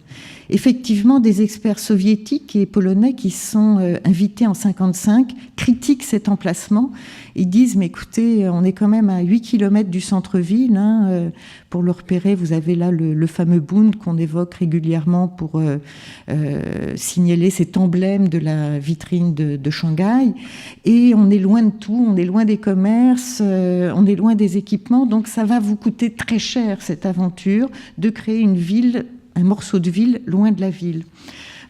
S2: Effectivement, des experts soviétiques et polonais qui sont invités en 1955 critiquent cet emplacement. Ils disent, mais écoutez, on est quand même à 8 km du centre-ville. Pour le repérer, vous avez là le fameux Bund qu'on évoque régulièrement pour signaler cet emblème de la vitrine de Shanghai. Et on est loin de tout, on est loin des commerces, on est loin des équipements. Donc ça va vous coûter très cher, cette aventure, de créer une ville, un morceau de ville loin de la ville.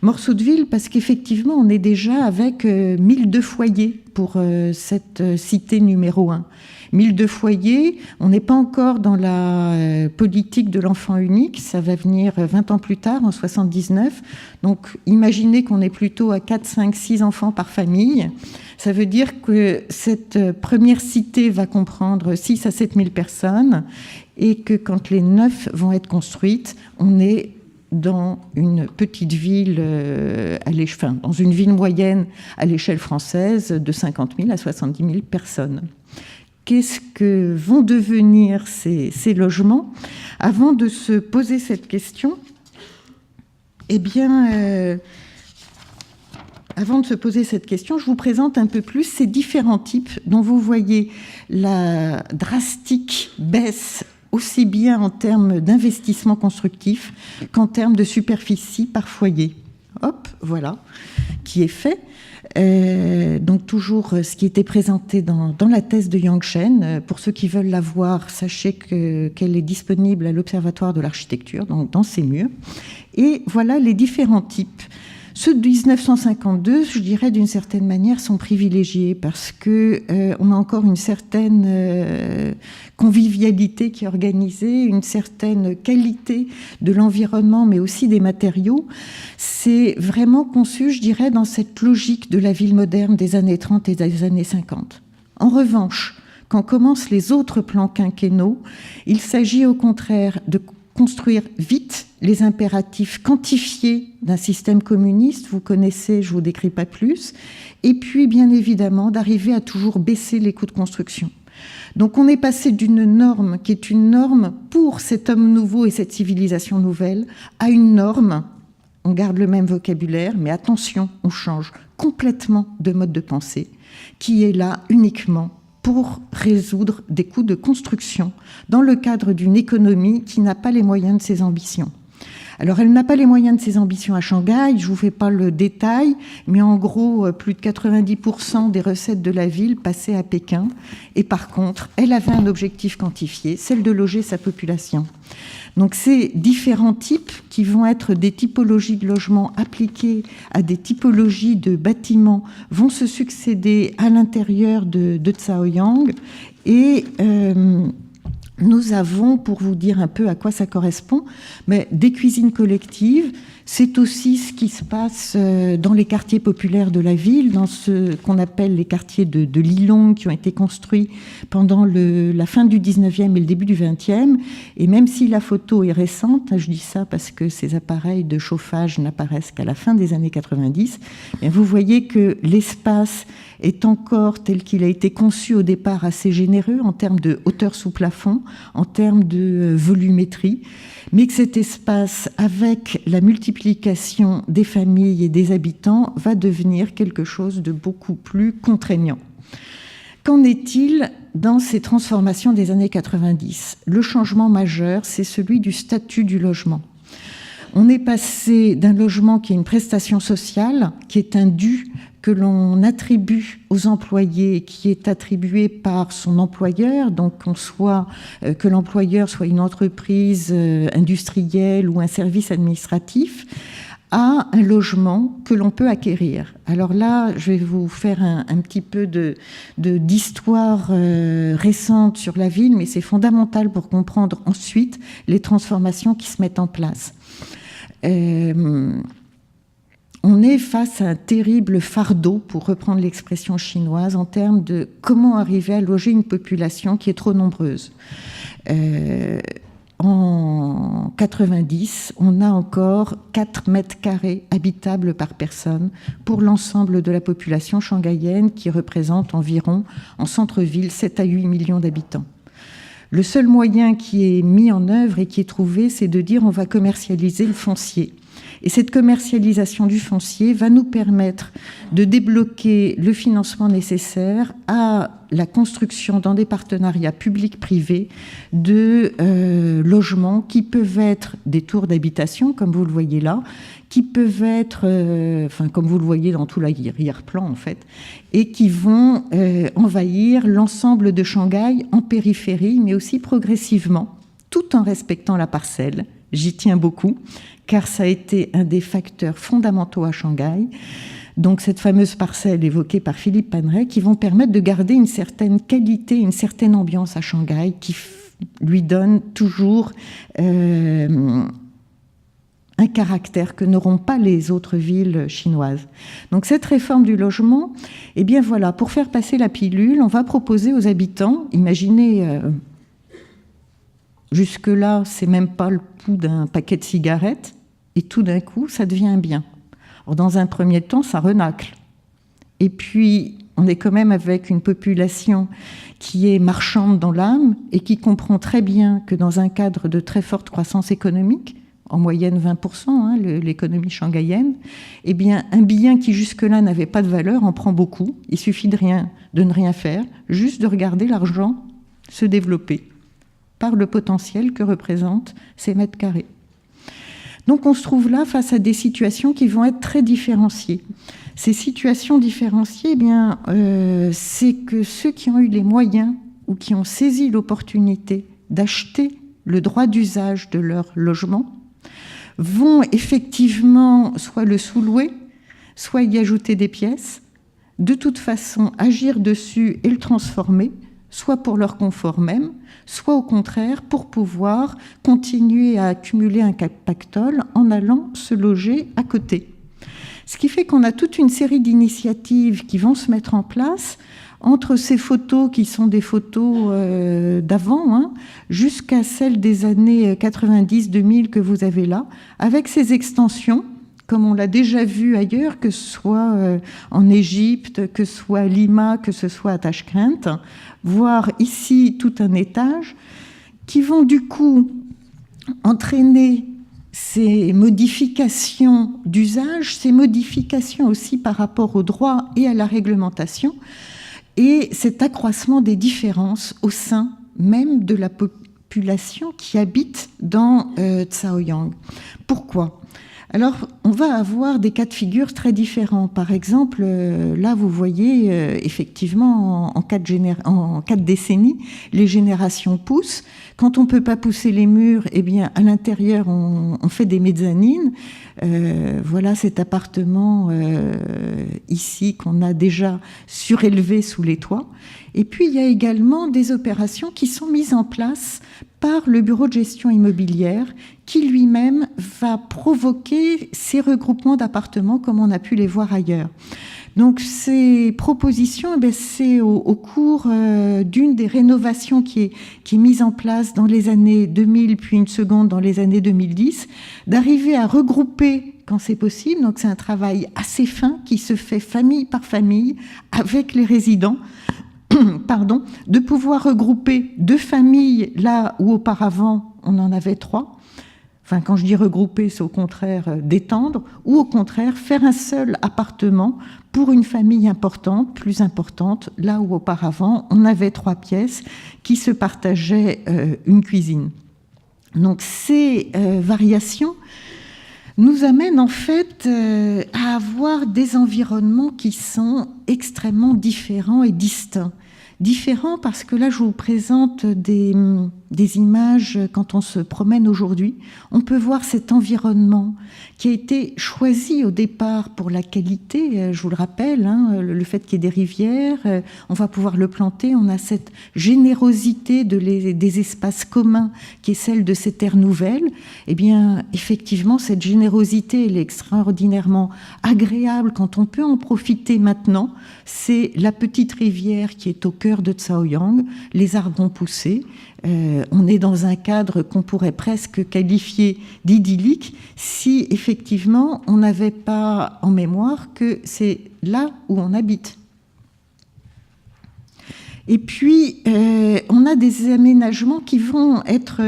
S2: Morceau de ville, parce qu'effectivement, on est déjà avec 1002 foyers pour cette cité numéro 1. 1002 foyers, on n'est pas encore dans la politique de l'enfant unique, ça va venir 20 ans plus tard, en 79. Donc imaginez qu'on est plutôt à 4, 5, 6 enfants par famille. Ça veut dire que cette première cité va comprendre 6 à 7 000 personnes et que quand les 9 vont être construites, on est dans une petite ville, dans une ville moyenne à l'échelle française de 50 000 à 70 000 personnes. Qu'est-ce que vont devenir ces logements? Avant de se poser cette question, avant de se poser cette question, je vous présente un peu plus ces différents types dont vous voyez la drastique baisse aussi bien en termes d'investissement constructif qu'en termes de superficie par foyer. Hop, voilà, qui est fait. Donc toujours ce qui était présenté dans la thèse de Yang Shen. Pour ceux qui veulent la voir, sachez qu'elle est disponible à l'Observatoire de l'architecture, donc dans ces murs. Et voilà les différents types. Ceux de 1952, je dirais d'une certaine manière, sont privilégiés parce que on a encore une certaine convivialité qui est organisée, une certaine qualité de l'environnement, mais aussi des matériaux. C'est vraiment conçu, je dirais, dans cette logique de la ville moderne des années 30 et des années 50. En revanche, quand commencent les autres plans quinquennaux, il s'agit au contraire de construire vite les impératifs quantifiés d'un système communiste, vous connaissez, je ne vous décris pas plus, et puis bien évidemment d'arriver à toujours baisser les coûts de construction. Donc on est passé d'une norme qui est une norme pour cet homme nouveau et cette civilisation nouvelle à une norme, on garde le même vocabulaire, mais attention, on change complètement de mode de pensée, qui est là uniquement pour résoudre des coûts de construction dans le cadre d'une économie qui n'a pas les moyens de ses ambitions. Alors, elle n'a pas les moyens de ses ambitions à Shanghai, je ne vous fais pas le détail, mais en gros, plus de 90% des recettes de la ville passaient à Pékin. Et par contre, elle avait un objectif quantifié, celle de loger sa population. Donc, ces différents types qui vont être des typologies de logements appliquées à des typologies de bâtiments vont se succéder à l'intérieur de Chaoyang. Et nous avons, pour vous dire un peu à quoi ça correspond, mais des cuisines collectives. C'est aussi ce qui se passe dans les quartiers populaires de la ville, dans ce qu'on appelle les quartiers de Lilong, qui ont été construits pendant la fin du 19e et le début du 20e. Et même si la photo est récente, je dis ça parce que ces appareils de chauffage n'apparaissent qu'à la fin des années 90, et vous voyez que l'espace est encore tel qu'il a été conçu au départ assez généreux en termes de hauteur sous plafond, en termes de volumétrie, mais que cet espace, avec la multiplication des familles et des habitants, va devenir quelque chose de beaucoup plus contraignant. Qu'en est-il dans ces transformations des années 90 ? Le changement majeur, c'est celui du statut du logement. On est passé d'un logement qui est une prestation sociale, qui est un dû que l'on attribue aux employés, qui est attribué par son employeur, donc que l'employeur soit une entreprise industrielle ou un service administratif, à un logement que l'on peut acquérir. Alors là, je vais vous faire un petit peu d'histoire récente sur la ville, mais c'est fondamental pour comprendre ensuite les transformations qui se mettent en place. On est face à un terrible fardeau, pour reprendre l'expression chinoise, en termes de comment arriver à loger une population qui est trop nombreuse. En 90, on a encore 4 mètres carrés habitables par personne pour l'ensemble de la population shanghaïenne qui représente environ, en centre-ville, 7 à 8 millions d'habitants. Le seul moyen qui est mis en œuvre et qui est trouvé, c'est de dire on va commercialiser le foncier. Et cette commercialisation du foncier va nous permettre de débloquer le financement nécessaire à la construction dans des partenariats publics-privés de logements qui peuvent être des tours d'habitation, comme vous le voyez là, qui peuvent être, comme vous le voyez dans tout l'arrière-plan en fait, et qui vont envahir l'ensemble de Shanghai en périphérie, mais aussi progressivement, tout en respectant la parcelle, J'y tiens beaucoup, car ça a été un des facteurs fondamentaux à Shanghai. Donc cette fameuse parcelle évoquée par Philippe Paneret, qui vont permettre de garder une certaine qualité, une certaine ambiance à Shanghai, qui lui donne toujours un caractère que n'auront pas les autres villes chinoises. Donc cette réforme du logement, eh bien voilà, pour faire passer la pilule, on va proposer aux habitants, imaginez, jusque-là, c'est même pas le coût d'un paquet de cigarettes, et tout d'un coup, ça devient un bien. Alors, dans un premier temps, ça renacle. Et puis, on est quand même avec une population qui est marchande dans l'âme et qui comprend très bien que dans un cadre de très forte croissance économique, en moyenne 20%, l'économie shanghaïenne, eh bien, un bien qui jusque-là n'avait pas de valeur en prend beaucoup. Il suffit de ne rien faire, juste de regarder l'argent se développer par le potentiel que représentent ces mètres carrés. Donc on se trouve là face à des situations qui vont être très différenciées. Ces situations différenciées, eh bien, c'est que ceux qui ont eu les moyens ou qui ont saisi l'opportunité d'acheter le droit d'usage de leur logement vont effectivement soit le sous-louer, soit y ajouter des pièces, de toute façon agir dessus et le transformer, soit pour leur confort même, soit au contraire pour pouvoir continuer à accumuler un pactole en allant se loger à côté. Ce qui fait qu'on a toute une série d'initiatives qui vont se mettre en place entre ces photos qui sont des photos d'avant, jusqu'à celles des années 90-2000 que vous avez là, avec ces extensions, comme on l'a déjà vu ailleurs, que ce soit en Égypte, que ce soit à Lima, que ce soit à Tashkent, voire ici tout un étage, qui vont du coup entraîner ces modifications d'usage, ces modifications aussi par rapport au droit et à la réglementation, et cet accroissement des différences au sein même de la population qui habite dans Chaoyang. Pourquoi ? Alors, on va avoir des cas de figure très différents. Par exemple, là, vous voyez, effectivement, en 4 décennies, les générations poussent. Quand on ne peut pas pousser les murs, eh bien, à l'intérieur, on fait des mezzanines. Voilà cet appartement ici qu'on a déjà surélevé sous les toits. Et puis, il y a également des opérations qui sont mises en place par le bureau de gestion immobilière qui lui-même va provoquer ces regroupements d'appartements comme on a pu les voir ailleurs. Donc ces propositions, eh bien, c'est au cours d'une des rénovations qui est mise en place dans les années 2000, puis une seconde dans les années 2010, d'arriver à regrouper quand c'est possible. Donc c'est un travail assez fin qui se fait famille par famille avec les résidents. Pardon, de pouvoir regrouper 2 familles là où auparavant on en avait 3. Enfin, quand je dis regrouper, c'est au contraire d'étendre, ou au contraire faire un seul appartement pour une famille importante, plus importante, là où auparavant on avait 3 pièces qui se partageaient une cuisine. Donc ces variations nous amènent en fait à avoir des environnements qui sont extrêmement différents et distincts. Différents parce que là, je vous présente des images quand on se promène aujourd'hui. On peut voir cet environnement qui a été choisi au départ pour la qualité, je vous le rappelle, le fait qu'il y ait des rivières, on va pouvoir le planter, on a cette générosité des espaces communs qui est celle de ces terres nouvelles. Eh bien, effectivement, cette générosité, elle est extraordinairement agréable quand on peut en profiter maintenant. C'est la petite rivière qui est au cœur de Chaoyang, les arbres ont poussé, on est dans un cadre qu'on pourrait presque qualifier d'idyllique si effectivement on n'avait pas en mémoire que c'est là où on habite. Et puis on a des aménagements qui vont être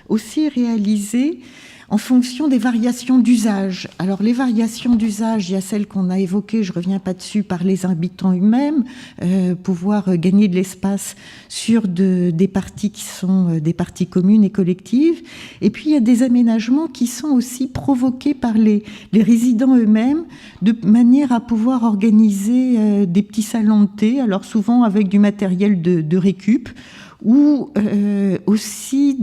S2: aussi réalisés en fonction des variations d'usage. Alors les variations d'usage, il y a celles qu'on a évoquées, je ne reviens pas dessus, par les habitants eux-mêmes, pouvoir gagner de l'espace sur des parties qui sont des parties communes et collectives. Et puis il y a des aménagements qui sont aussi provoqués par les résidents eux-mêmes, de manière à pouvoir organiser des petits salons de thé, alors souvent avec du matériel de récup, ou aussi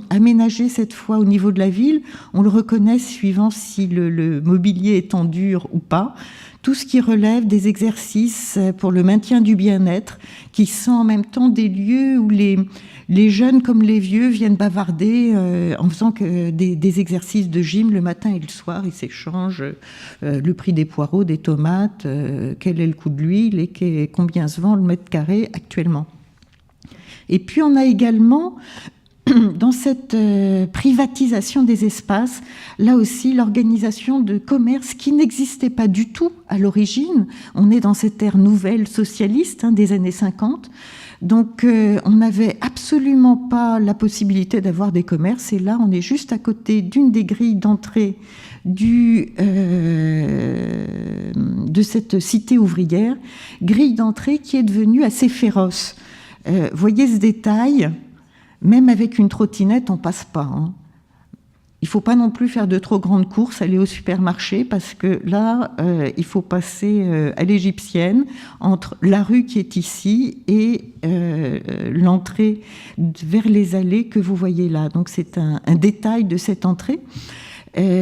S2: aménagés cette fois au niveau de la ville. On le reconnaît suivant si le mobilier est en dur ou pas. Tout ce qui relève des exercices pour le maintien du bien-être, qui sont en même temps des lieux où les jeunes comme les vieux viennent bavarder en faisant des exercices de gym le matin et le soir. Ils s'échangent le prix des poireaux, des tomates, quel est le coût de l'huile et combien se vend le mètre carré actuellement. Et puis on a également, dans cette privatisation des espaces, là aussi l'organisation de commerce qui n'existait pas du tout à l'origine. On est dans cette ère nouvelle socialiste des années 50. Donc on n'avait absolument pas la possibilité d'avoir des commerces. Et là, on est juste à côté d'une des grilles d'entrée de cette cité ouvrière, grille d'entrée qui est devenue assez féroce. Voyez ce détail, même avec une trottinette, on passe pas. Il ne faut pas non plus faire de trop grandes courses, aller au supermarché, parce que là, il faut passer à l'égyptienne, entre la rue qui est ici et l'entrée vers les allées que vous voyez là. Donc c'est un détail de cette entrée.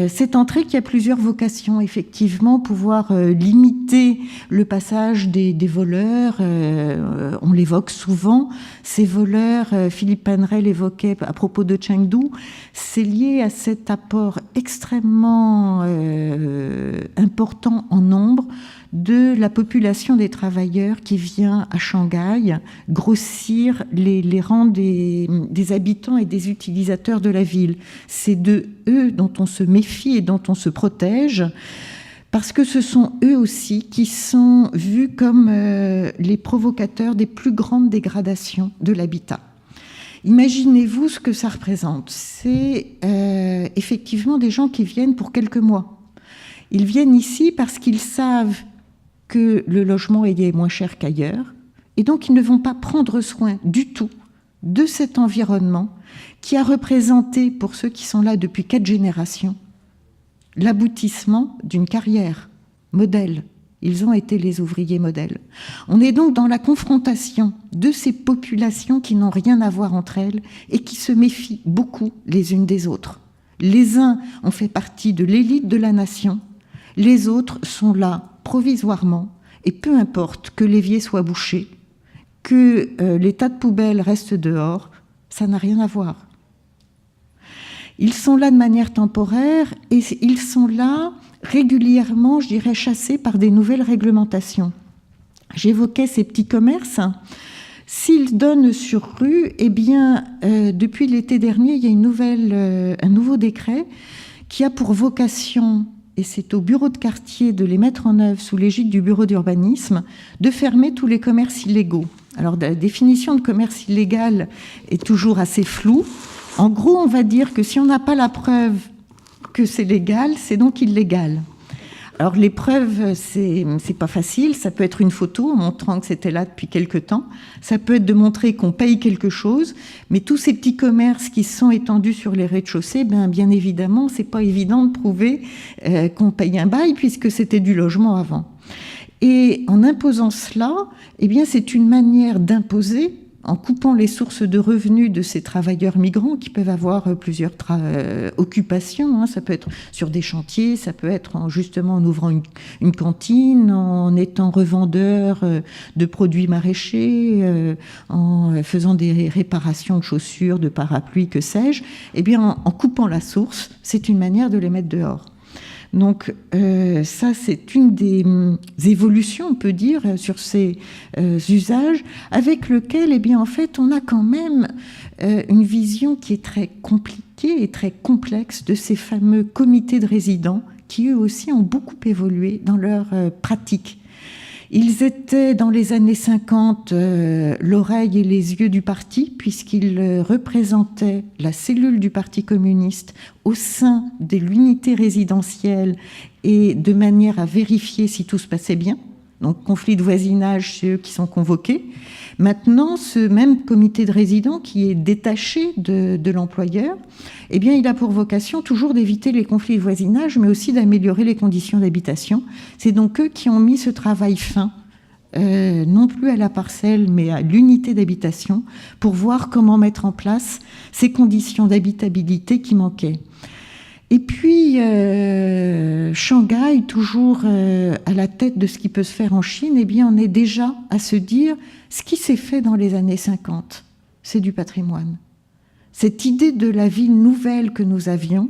S2: Cette entrée qui a plusieurs vocations, effectivement, pouvoir limiter le passage des voleurs, on l'évoque souvent, ces voleurs, Philippe Pannerel l'évoquait à propos de Chengdu, c'est lié à cet apport extrêmement important en nombre de la population des travailleurs qui vient à Shanghai grossir les rangs des habitants et des utilisateurs de la ville. C'est de eux dont on se méfie et dont on se protège, parce que ce sont eux aussi qui sont vus comme les provocateurs des plus grandes dégradations de l'habitat. Imaginez-vous ce que ça représente. C'est effectivement des gens qui viennent pour quelques mois. Ils viennent ici parce qu'ils savent que le logement est moins cher qu'ailleurs, et donc ils ne vont pas prendre soin du tout de cet environnement qui a représenté, pour ceux qui sont là depuis 4 générations, l'aboutissement d'une carrière modèle. Ils ont été les ouvriers modèles. On est donc dans la confrontation de ces populations qui n'ont rien à voir entre elles et qui se méfient beaucoup les unes des autres. Les uns ont fait partie de l'élite de la nation, les autres sont là provisoirement, et peu importe que l'évier soit bouché, que les tas de poubelles restent dehors, ça n'a rien à voir. Ils sont là de manière temporaire et ils sont là régulièrement, je dirais, chassés par des nouvelles réglementations. J'évoquais ces petits commerces. S'ils donnent sur rue, eh bien, depuis l'été dernier, il y a un nouveau décret qui a pour vocation, et c'est au bureau de quartier de les mettre en œuvre sous l'égide du bureau d'urbanisme, de fermer tous les commerces illégaux. Alors, la définition de commerce illégal est toujours assez floue. En gros, on va dire que si on n'a pas la preuve que c'est légal, c'est donc illégal. Alors, les preuves, c'est pas facile. Ça peut être une photo montrant que c'était là depuis quelque temps. Ça peut être de montrer qu'on paye quelque chose. Mais tous ces petits commerces qui sont étendus sur les rez-de-chaussée, bien évidemment, c'est pas évident de prouver qu'on paye un bail puisque c'était du logement avant. Et en imposant cela, eh bien, c'est une manière d'imposer, en coupant les sources de revenus de ces travailleurs migrants qui peuvent avoir plusieurs occupations. Ça peut être sur des chantiers, ça peut être justement en ouvrant une cantine, en étant revendeur de produits maraîchers, en faisant des réparations de chaussures, de parapluies, que sais-je. Eh bien, en coupant la source, c'est une manière de les mettre dehors. Donc ça, c'est une des évolutions, on peut dire, sur ces usages, avec lequel, eh bien, en fait, on a quand même une vision qui est très compliquée et très complexe de ces fameux comités de résidents qui, eux aussi, ont beaucoup évolué dans leur pratique. Ils étaient, dans les années 50, l'oreille et les yeux du parti, puisqu'ils représentaient la cellule du Parti communiste au sein de l'unité résidentielle et de manière à vérifier si tout se passait bien. Donc, conflit de voisinage, c'est eux qui sont convoqués. Maintenant, ce même comité de résidents qui est détaché de l'employeur, eh bien, il a pour vocation toujours d'éviter les conflits de voisinage, mais aussi d'améliorer les conditions d'habitation. C'est donc eux qui ont mis ce travail fin non plus à la parcelle, mais à l'unité d'habitation, pour voir comment mettre en place ces conditions d'habitabilité qui manquaient. Et puis, Shanghai, toujours à la tête de ce qui peut se faire en Chine, eh bien, on est déjà à se dire, ce qui s'est fait dans les années 50, c'est du patrimoine. Cette idée de la ville nouvelle que nous avions,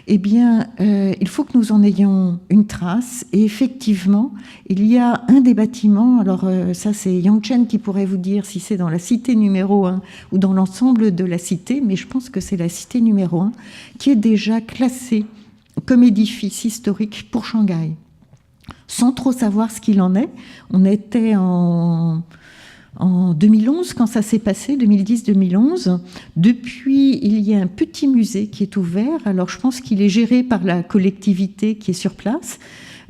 S2: eh bien, il faut que nous en ayons une trace. Et effectivement, il y a un des bâtiments, alors ça c'est Yang Chen qui pourrait vous dire si c'est dans la cité numéro 1 ou dans l'ensemble de la cité, mais je pense que c'est la cité numéro 1 qui est déjà classée comme édifice historique pour Shanghai. Sans trop savoir ce qu'il en est, on était en 2011, quand ça s'est passé, 2010-2011. Depuis, il y a un petit musée qui est ouvert. Alors, je pense qu'il est géré par la collectivité qui est sur place.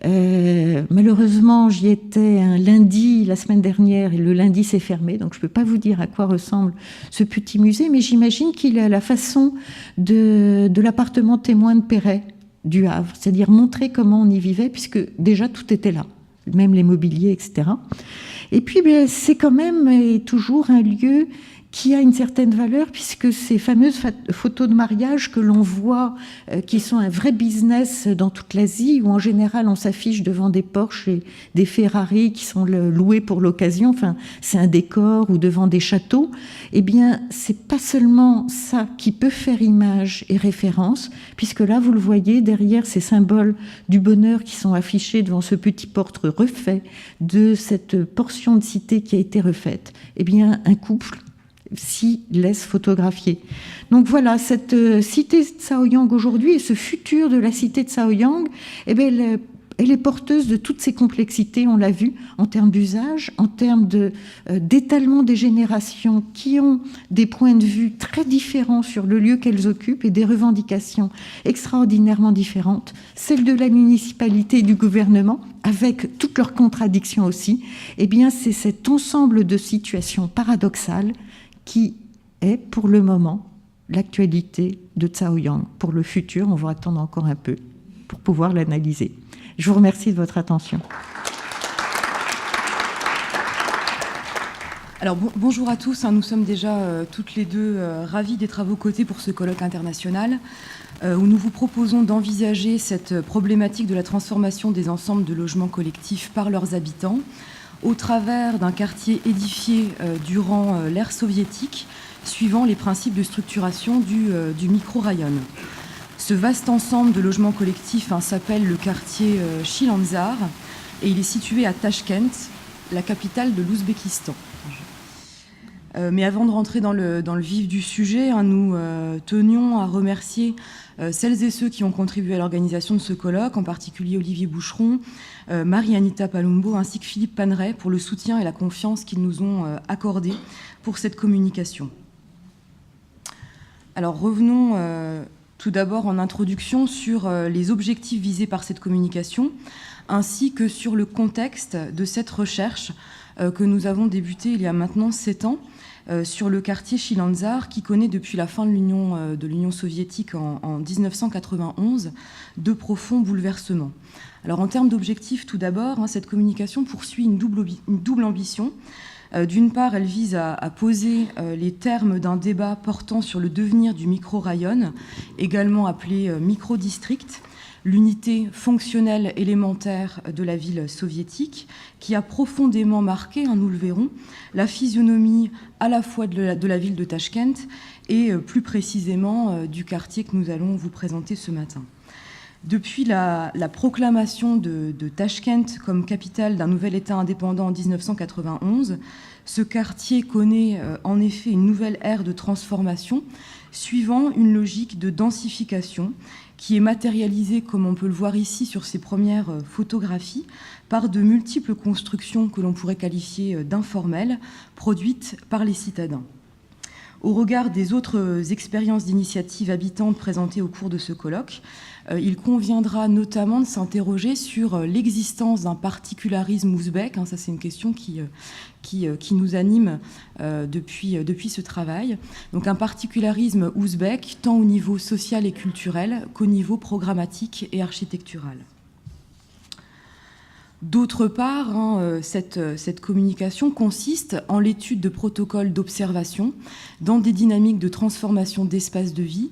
S2: Malheureusement, j'y étais un lundi la semaine dernière et le lundi s'est fermé, donc je ne peux pas vous dire à quoi ressemble ce petit musée, mais j'imagine qu'il est à la façon de l'appartement témoin de Perret du Havre, c'est-à-dire montrer comment on y vivait, puisque déjà tout était là, même les mobiliers, etc. Et puis, c'est quand même et toujours un lieu qui a une certaine valeur, puisque ces fameuses photos de mariage que l'on voit, qui sont un vrai business dans toute l'Asie, où en général on s'affiche devant des Porsche et des Ferrari qui sont loués pour l'occasion, enfin c'est un décor, ou devant des châteaux, eh bien c'est pas seulement ça qui peut faire image et référence, puisque là vous le voyez, derrière ces symboles du bonheur qui sont affichés devant ce petit portrait refait de cette portion de cité qui a été refaite, eh bien un couple s'y laisse photographier. Donc voilà, cette cité de Shaoyang aujourd'hui et ce futur de la cité de Shaoyang, eh bien, elle est porteuse de toutes ces complexités, on l'a vu, en termes d'usage, en termes d'étalement des générations qui ont des points de vue très différents sur le lieu qu'elles occupent et des revendications extraordinairement différentes, celles de la municipalité et du gouvernement, avec toutes leurs contradictions aussi. Eh bien, c'est cet ensemble de situations paradoxales qui est pour le moment l'actualité de Shaoyang. Pour le futur, on va attendre encore un peu pour pouvoir l'analyser. Je vous remercie de votre attention.
S3: Alors bonjour à tous, nous sommes déjà toutes les deux ravis d'être à vos côtés pour ce colloque international où nous vous proposons d'envisager cette problématique de la transformation des ensembles de logements collectifs par leurs habitants au travers d'un quartier édifié durant l'ère soviétique, suivant les principes de structuration du micro-raïon. Ce vaste ensemble de logements collectifs s'appelle le quartier Shilanzar et il est situé à Tachkent, la capitale de l'Ouzbékistan. Mais avant de rentrer dans le vif du sujet, nous tenions à remercier celles et ceux qui ont contribué à l'organisation de ce colloque, en particulier Olivier Boucheron, Marie-Anita Palumbo ainsi que Philippe Paneret pour le soutien et la confiance qu'ils nous ont accordé pour cette communication. Alors revenons tout d'abord en introduction sur les objectifs visés par cette communication ainsi que sur le contexte de cette recherche que nous avons débutée il y a maintenant 7 ans sur le quartier Shilanzar qui connaît depuis la fin de l'Union soviétique en 1991 de profonds bouleversements. Alors en termes d'objectifs, tout d'abord, cette communication poursuit une double ambition. D'une part, elle vise à poser les termes d'un débat portant sur le devenir du micro-raïon, également appelé micro-district, l'unité fonctionnelle élémentaire de la ville soviétique, qui a profondément marqué, nous le verrons, la physionomie à la fois de la ville de Tachkent et plus précisément du quartier que nous allons vous présenter ce matin. Depuis la proclamation de Tachkent comme capitale d'un nouvel État indépendant en 1991, ce quartier connaît en effet une nouvelle ère de transformation suivant une logique de densification qui est matérialisée, comme on peut le voir ici sur ces premières photographies, par de multiples constructions que l'on pourrait qualifier d'informelles, produites par les citadins. Au regard des autres expériences d'initiatives habitantes présentées au cours de ce colloque, il conviendra notamment de s'interroger sur l'existence d'un particularisme ouzbek. Ça, c'est une question qui nous anime depuis ce travail. Donc un particularisme ouzbek, tant au niveau social et culturel qu'au niveau programmatique et architectural. D'autre part, cette communication consiste en l'étude de protocoles d'observation dans des dynamiques de transformation d'espaces de vie,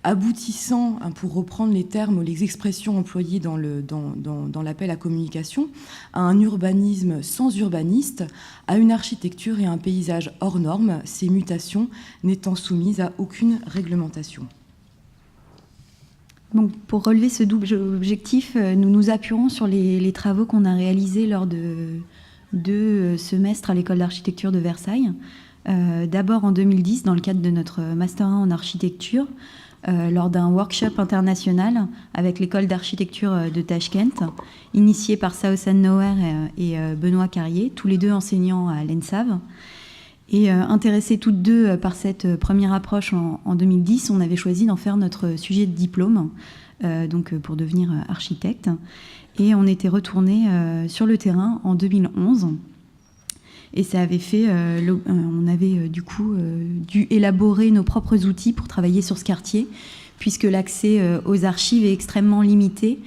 S3: aboutissant, pour reprendre les termes ou les expressions employées dans l'appel à communication, à un urbanisme sans urbaniste, à une architecture et à un paysage hors normes, ces mutations n'étant soumises à aucune réglementation.
S4: Donc, pour relever ce double objectif, nous nous appuyons sur les travaux qu'on a réalisés lors de 2 semestres à l'École d'architecture de Versailles. D'abord en 2010, dans le cadre de notre Master 1 en architecture, lors d'un workshop international avec l'École d'architecture de Tashkent, initié par Saosan Noer et Benoît Carrier, tous les deux enseignants à l'ENSAV. Et intéressés toutes deux par cette première approche en 2010, on avait choisi d'en faire notre sujet de diplôme, donc pour devenir architecte. Et on était retourné sur le terrain en 2011. Et ça avait fait, on avait du coup dû élaborer nos propres outils pour travailler sur ce quartier, puisque l'accès aux archives est extrêmement limité,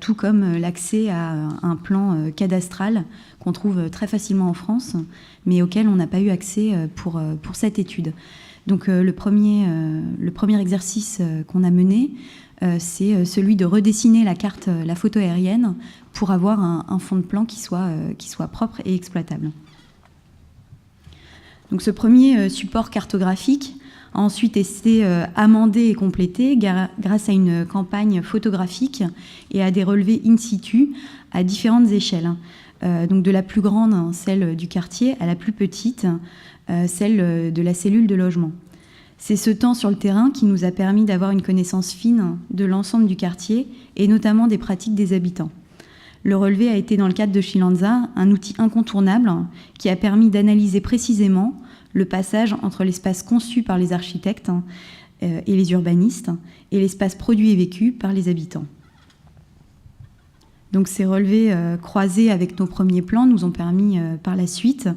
S4: tout comme l'accès à un plan cadastral qu'on trouve très facilement en France, mais auquel on n'a pas eu accès pour cette étude. Donc le premier exercice qu'on a mené, c'est celui de redessiner la photo aérienne pour avoir un fond de plan qui soit propre et exploitable. Donc ce premier support cartographique a ensuite été amendé et complété grâce à une campagne photographique et à des relevés in situ à différentes échelles. Donc de la plus grande, celle du quartier, à la plus petite, celle de la cellule de logement. C'est ce temps sur le terrain qui nous a permis d'avoir une connaissance fine de l'ensemble du quartier et notamment des pratiques des habitants. Le relevé a été, dans le cadre de Shilanza, un outil incontournable qui a permis d'analyser précisément le passage entre l'espace conçu par les architectes et les urbanistes et l'espace produit et vécu par les habitants. Donc ces relevés croisés avec nos premiers plans nous ont permis par la suite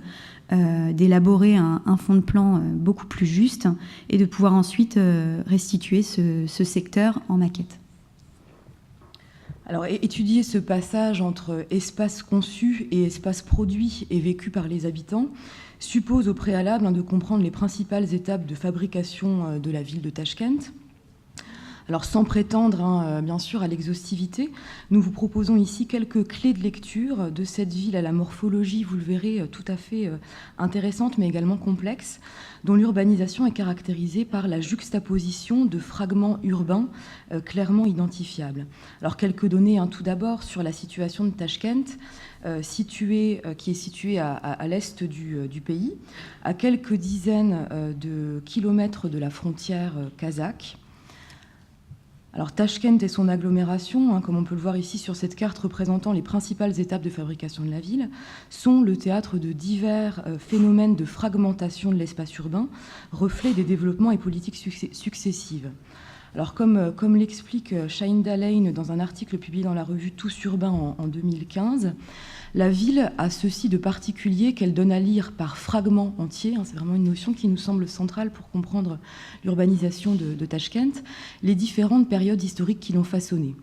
S4: d'élaborer un fond de plan beaucoup plus juste et de pouvoir ensuite restituer ce secteur en maquette.
S3: Alors, étudier ce passage entre espace conçu et espace produit et vécu par les habitants suppose au préalable de comprendre les principales étapes de fabrication de la ville de Tashkent. Alors, sans prétendre, bien sûr, à l'exhaustivité, nous vous proposons ici quelques clés de lecture de cette ville à la morphologie, vous le verrez, tout à fait intéressante, mais également complexe, dont l'urbanisation est caractérisée par la juxtaposition de fragments urbains clairement identifiables. Alors, quelques données, tout d'abord, sur la situation de Tashkent, qui est située à l'est du pays, à quelques dizaines de kilomètres de la frontière kazakhe. Alors Tashkent et son agglomération, comme on peut le voir ici sur cette carte représentant les principales étapes de fabrication de la ville, sont le théâtre de divers phénomènes de fragmentation de l'espace urbain, reflet des développements et politiques successives. Alors comme l'explique Shahinda Lane dans un article publié dans la revue Tous Urbains en 2015, la ville a ceci de particulier qu'elle donne à lire par fragments entiers, c'est vraiment une notion qui nous semble centrale pour comprendre l'urbanisation de Tashkent, les différentes périodes historiques qui l'ont façonnée.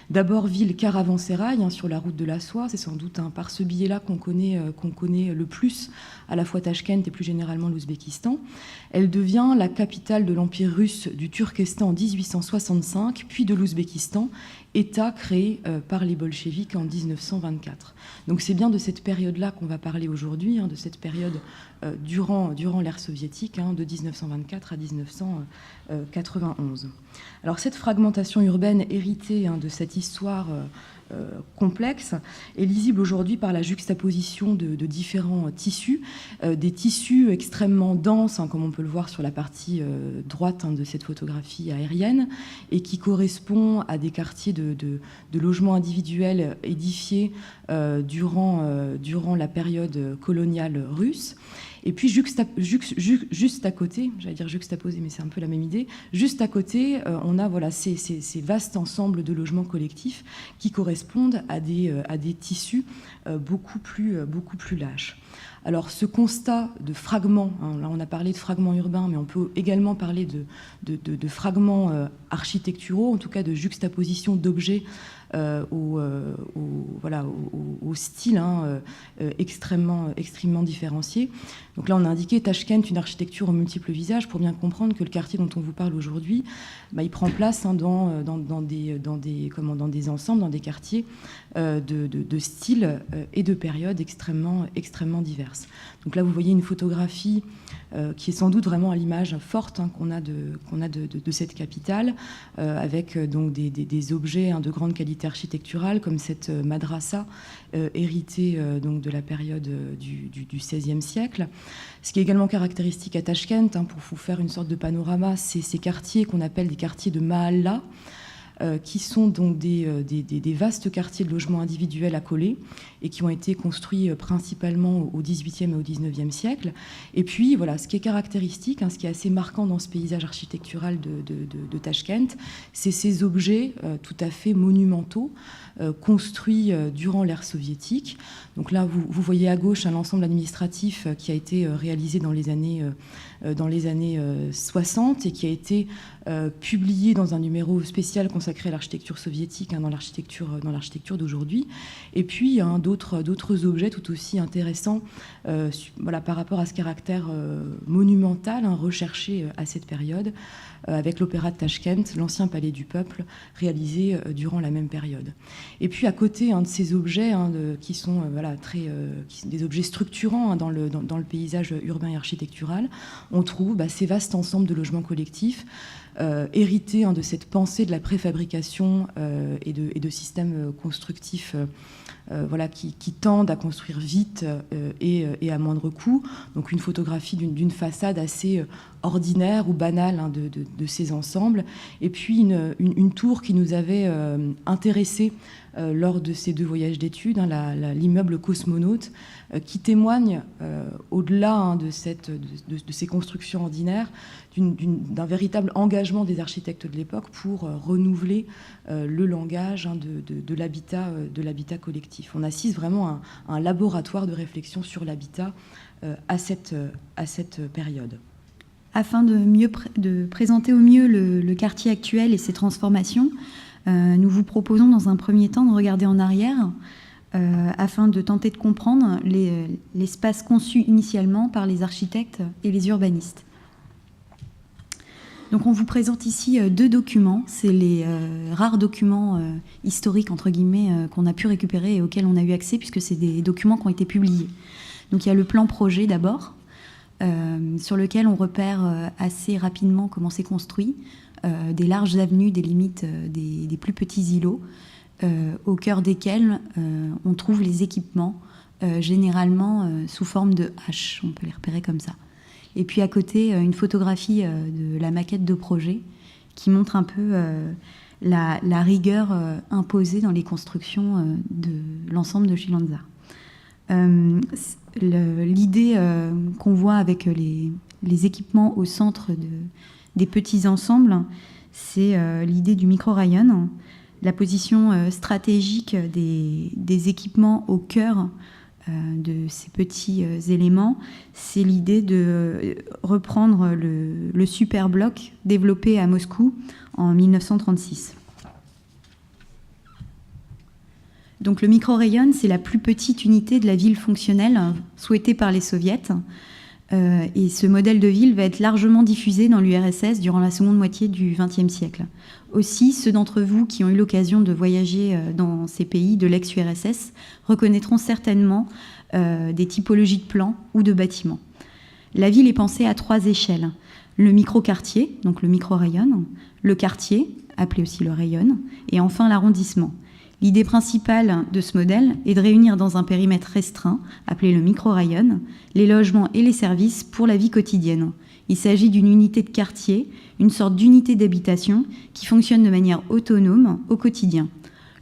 S3: D'abord, ville caravansérail sur la route de la soie, c'est sans doute par ce biais-là qu'on connaît le plus à la fois Tashkent et plus généralement l'Ouzbékistan. Elle devient la capitale de l'Empire russe du Turkestan en 1865, puis de l'Ouzbékistan, État créé par les bolcheviks en 1924. Donc c'est bien de cette période-là qu'on va parler aujourd'hui, de cette période durant l'ère soviétique, de 1924 à 1991. Alors cette fragmentation urbaine héritée de cette histoire complexe est lisible aujourd'hui par la juxtaposition de différents tissus, des tissus extrêmement denses, comme on peut le voir sur la partie droite de cette photographie aérienne, et qui correspond à des quartiers de logements individuels édifiés durant la période coloniale russe. Et puis juste à côté, j'allais dire juxtaposé, mais c'est un peu la même idée, juste à côté, on a ces vastes ensembles de logements collectifs qui correspondent à des tissus beaucoup plus lâches. Alors ce constat de fragments, là on a parlé de fragments urbains, mais on peut également parler de fragments architecturaux, en tout cas de juxtaposition d'objets au style extrêmement différencié. Donc là, on a indiqué Tachkent, une architecture aux multiples visages, pour bien comprendre que le quartier dont on vous parle aujourd'hui, il prend place dans des ensembles, dans des quartiers de styles et de périodes extrêmement diverses. Donc là, vous voyez une photographie qui est sans doute vraiment à l'image forte qu'on a de cette capitale, avec donc des objets de grande qualité architecturale, comme cette madrasa héritée donc de la période du XVIe siècle. Ce qui est également caractéristique à Tachkent, pour vous faire une sorte de panorama, c'est ces quartiers qu'on appelle des quartiers de Mahalla, qui sont donc des vastes quartiers de logements individuels accolés et qui ont été construits principalement au XVIIIe et au XIXe siècle. Et puis, voilà, ce qui est caractéristique, ce qui est assez marquant dans ce paysage architectural de Tachkent, c'est ces objets tout à fait monumentaux, construits durant l'ère soviétique. Donc là, vous voyez à gauche un ensemble administratif qui a été réalisé dans les années 60 et qui a été publié dans un numéro spécial consacré à l'architecture soviétique, dans l'architecture d'aujourd'hui. Et puis d'autres objets tout aussi intéressants par rapport à ce caractère monumental recherché à cette période, avec l'opéra de Tachkent, l'ancien palais du peuple, réalisé durant la même période. Et puis à côté de ces objets qui sont des objets structurants dans le paysage urbain et architectural, on trouve ces vastes ensembles de logements collectifs hérités de cette pensée de la préfabrication et de systèmes constructifs qui tendent à construire vite et à moindre coût. Donc une photographie d'une façade assez ordinaire ou banale de ces ensembles. Et puis une tour qui nous avait intéressés lors de ces 2 voyages d'études, l'immeuble Cosmonaute, qui témoigne, au-delà de ces constructions ordinaires, d'un véritable engagement des architectes de l'époque pour renouveler le langage de l'habitat collectif. On assiste vraiment à un laboratoire de réflexion sur l'habitat à cette période.
S4: Afin de présenter au mieux le quartier actuel et ses transformations, nous vous proposons dans un premier temps de regarder en arrière afin de tenter de comprendre l'espace conçu initialement par les architectes et les urbanistes. Donc on vous présente ici 2 documents, c'est les rares documents historiques entre guillemets qu'on a pu récupérer et auxquels on a eu accès puisque c'est des documents qui ont été publiés. Donc il y a le plan projet d'abord, sur lequel on repère assez rapidement comment c'est construit, des larges avenues, des limites des plus petits îlots, au cœur desquels on trouve les équipements, généralement sous forme de haches, on peut les repérer comme ça. Et puis à côté, une photographie de la maquette de projet qui montre un peu la rigueur imposée dans les constructions de l'ensemble de Shilanza. L'idée qu'on voit avec les équipements au centre des petits ensembles, c'est l'idée du micro-rayon, la position stratégique des équipements au cœur de ces petits éléments, c'est l'idée de reprendre le super bloc développé à Moscou en 1936. Donc le micro-rayon, c'est la plus petite unité de la ville fonctionnelle souhaitée par les soviets. Et ce modèle de ville va être largement diffusé dans l'URSS durant la seconde moitié du XXe siècle. Aussi, ceux d'entre vous qui ont eu l'occasion de voyager dans ces pays de l'ex-URSS reconnaîtront certainement des typologies de plans ou de bâtiments. La ville est pensée à 3 échelles. Le micro-quartier, donc le micro-rayon, le quartier, appelé aussi le rayon, et enfin l'arrondissement. L'idée principale de ce modèle est de réunir dans un périmètre restreint, appelé le micro-rayon, les logements et les services pour la vie quotidienne. Il s'agit d'une unité de quartier, une sorte d'unité d'habitation qui fonctionne de manière autonome au quotidien.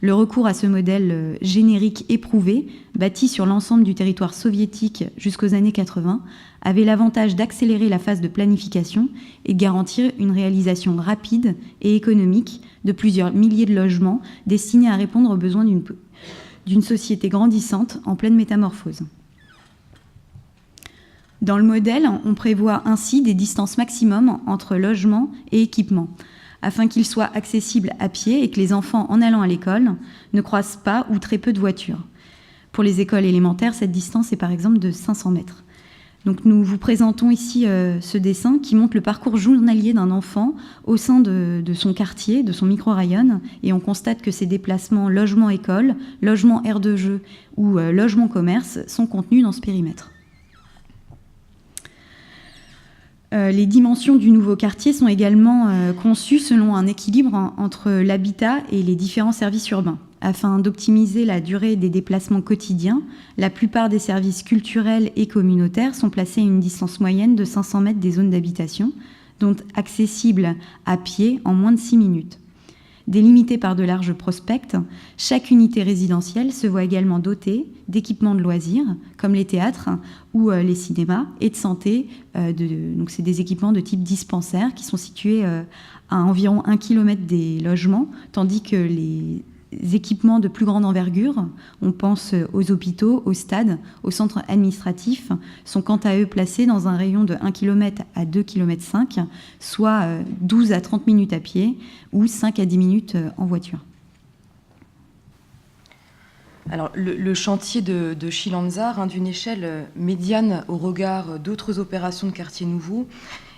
S4: Le recours à ce modèle générique éprouvé, bâti sur l'ensemble du territoire soviétique jusqu'aux années 80, avait l'avantage d'accélérer la phase de planification et de garantir une réalisation rapide et économique de plusieurs milliers de logements destinés à répondre aux besoins d'une société grandissante en pleine métamorphose. Dans le modèle, on prévoit ainsi des distances maximum entre logements et équipements. afin qu'ils soient accessibles à pied et que les enfants, en allant à l'école, ne croisent pas ou très peu de voitures. Pour les écoles élémentaires, cette distance est par exemple de 500 mètres. Donc nous vous présentons ici ce dessin qui montre le parcours journalier d'un enfant au sein de son quartier, de son micro-rayon, et on constate que ces déplacements logement-école, logement-aire de jeu ou logement-commerce sont contenus dans ce périmètre. Les dimensions du nouveau quartier sont également conçues selon un équilibre entre l'habitat et les différents services urbains. Afin d'optimiser la durée des déplacements quotidiens, la plupart des services culturels et communautaires sont placés à une distance moyenne de 500 mètres des zones d'habitation, donc accessibles à pied en moins de 6 minutes. Délimitée par de larges prospects, chaque unité résidentielle se voit également dotée d'équipements de loisirs, comme les théâtres ou les cinémas, et de santé. Donc c'est des équipements de type dispensaire qui sont situés à environ 1 km des logements, tandis que les équipements de plus grande envergure, on pense aux hôpitaux, aux stades, aux centres administratifs, sont quant à eux placés dans un rayon de 1 km à 2,5 km, soit 12 à 30 minutes à pied ou 5 à 10 minutes en voiture.
S3: Alors, le chantier de Chilanzar, d'une échelle médiane au regard d'autres opérations de quartiers nouveaux,